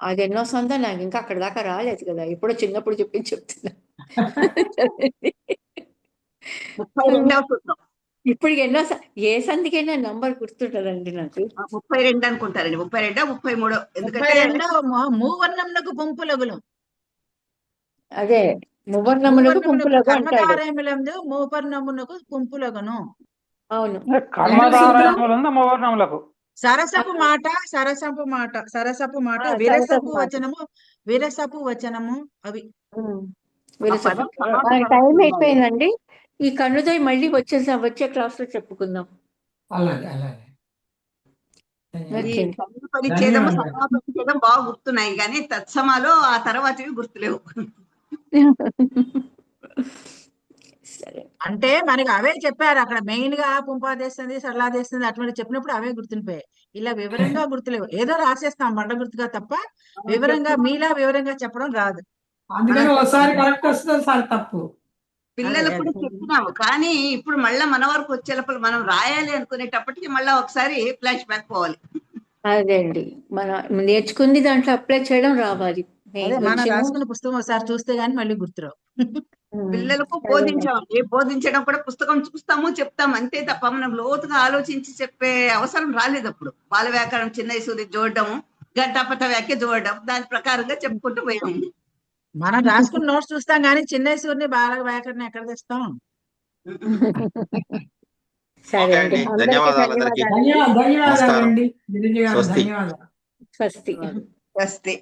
అదెన్నో సంధి నాకు ఇంకా అక్కడ దాకా రాలేదు కదా, ఎప్పుడో చిన్నప్పుడు చెప్తున్నా. ఇప్పుడు ఏ సంధికైనా నంబర్ గుర్తుంటదండి నాకు. 32 అనుకుంటారండి. 32, 33. ఎందుకంటే మూవర్ణములకు పుంపులగులు. అదే మువర్ణములకు పుంపులకు అంటాడు. మూవర్ణములకు పుంపులగును. అవును, సరసపు మాట విరసపు వచనము అవి. టైం అయిపోయిందండి. ఈ కన్నుదై మళ్ళీ వచ్చే క్లాస్లో చెప్పుకుందాం. అలాగే ఈ ధన్యవాదాలు. కన్ను పరిచ్ఛేదము ధన్యవాదాలు. సమాన పరిచ్ఛేదం బాగా గుర్తున్నాయి కానీ తత్సమాలో ఆ తర్వాతవి గుర్తులేవు. సరే. అంటే మనకి అవే చెప్పారు అక్కడ మెయిన్ గా పుంపాదేస్తుంది సరళాదేస్తుంది అటువంటి చెప్పినప్పుడు అవే గుర్తుండిపోయాయి. ఇలా వివరంగా గుర్తులేవు, ఏదో రాసేస్తాం బండ గుర్తుగా తప్ప వివరంగా మీలా వివరంగా చెప్పడం రాదు. అందుకని ఒకసారి కరెక్ట్ వస్తుంది, ఒకసారి తప్పు. పిల్లలకు అదే, కూడా అదే. చెప్తున్నాము కానీ ఇప్పుడు మళ్ళా మన వరకు వచ్చే లోపల మనం రాయాలి అనుకునేటప్పటికి మళ్ళా ఒకసారి ఫ్లాష్ బ్యాక్ పోవాలి. అదే అండి, మనం నేర్చుకుంది దాంట్లో అప్లై చేయడం రావాలి. అదే మనం రాసుకున్న పుస్తకం ఒకసారి చూస్తే గానీ మళ్ళీ గుర్తురావు. పిల్లలకు బోధించామండి, బోధించడం కూడా పుస్తకం చూస్తాము చెప్తాము అంతే తప్ప మనం లోతుగా ఆలోచించి చెప్పే అవసరం రాలేదు. అప్పుడు బాల వ్యాకరణం చిన్న సూది చూడడము, ఘంటాపథ వ్యాఖ్య చూడడం, దాని ప్రకారంగా చెప్పుకుంటూ పోయాము. మనం రాసుకున్న నోట్స్ చూస్తాం కానీ చిన్నేశ్వరిని బాల వ్యాకరణ ఎక్కడ తెస్తాం? సరే ఓకే అండి, అండి. అందరికీ ధన్యవాదాలు అందరికీ. ధన్యవాదాలు. ధన్యవాదాలండి నమస్కారం. గిరిజ గారు, స్వస్తి. ధన్యవాదాలు. స్వస్తి. వస్తే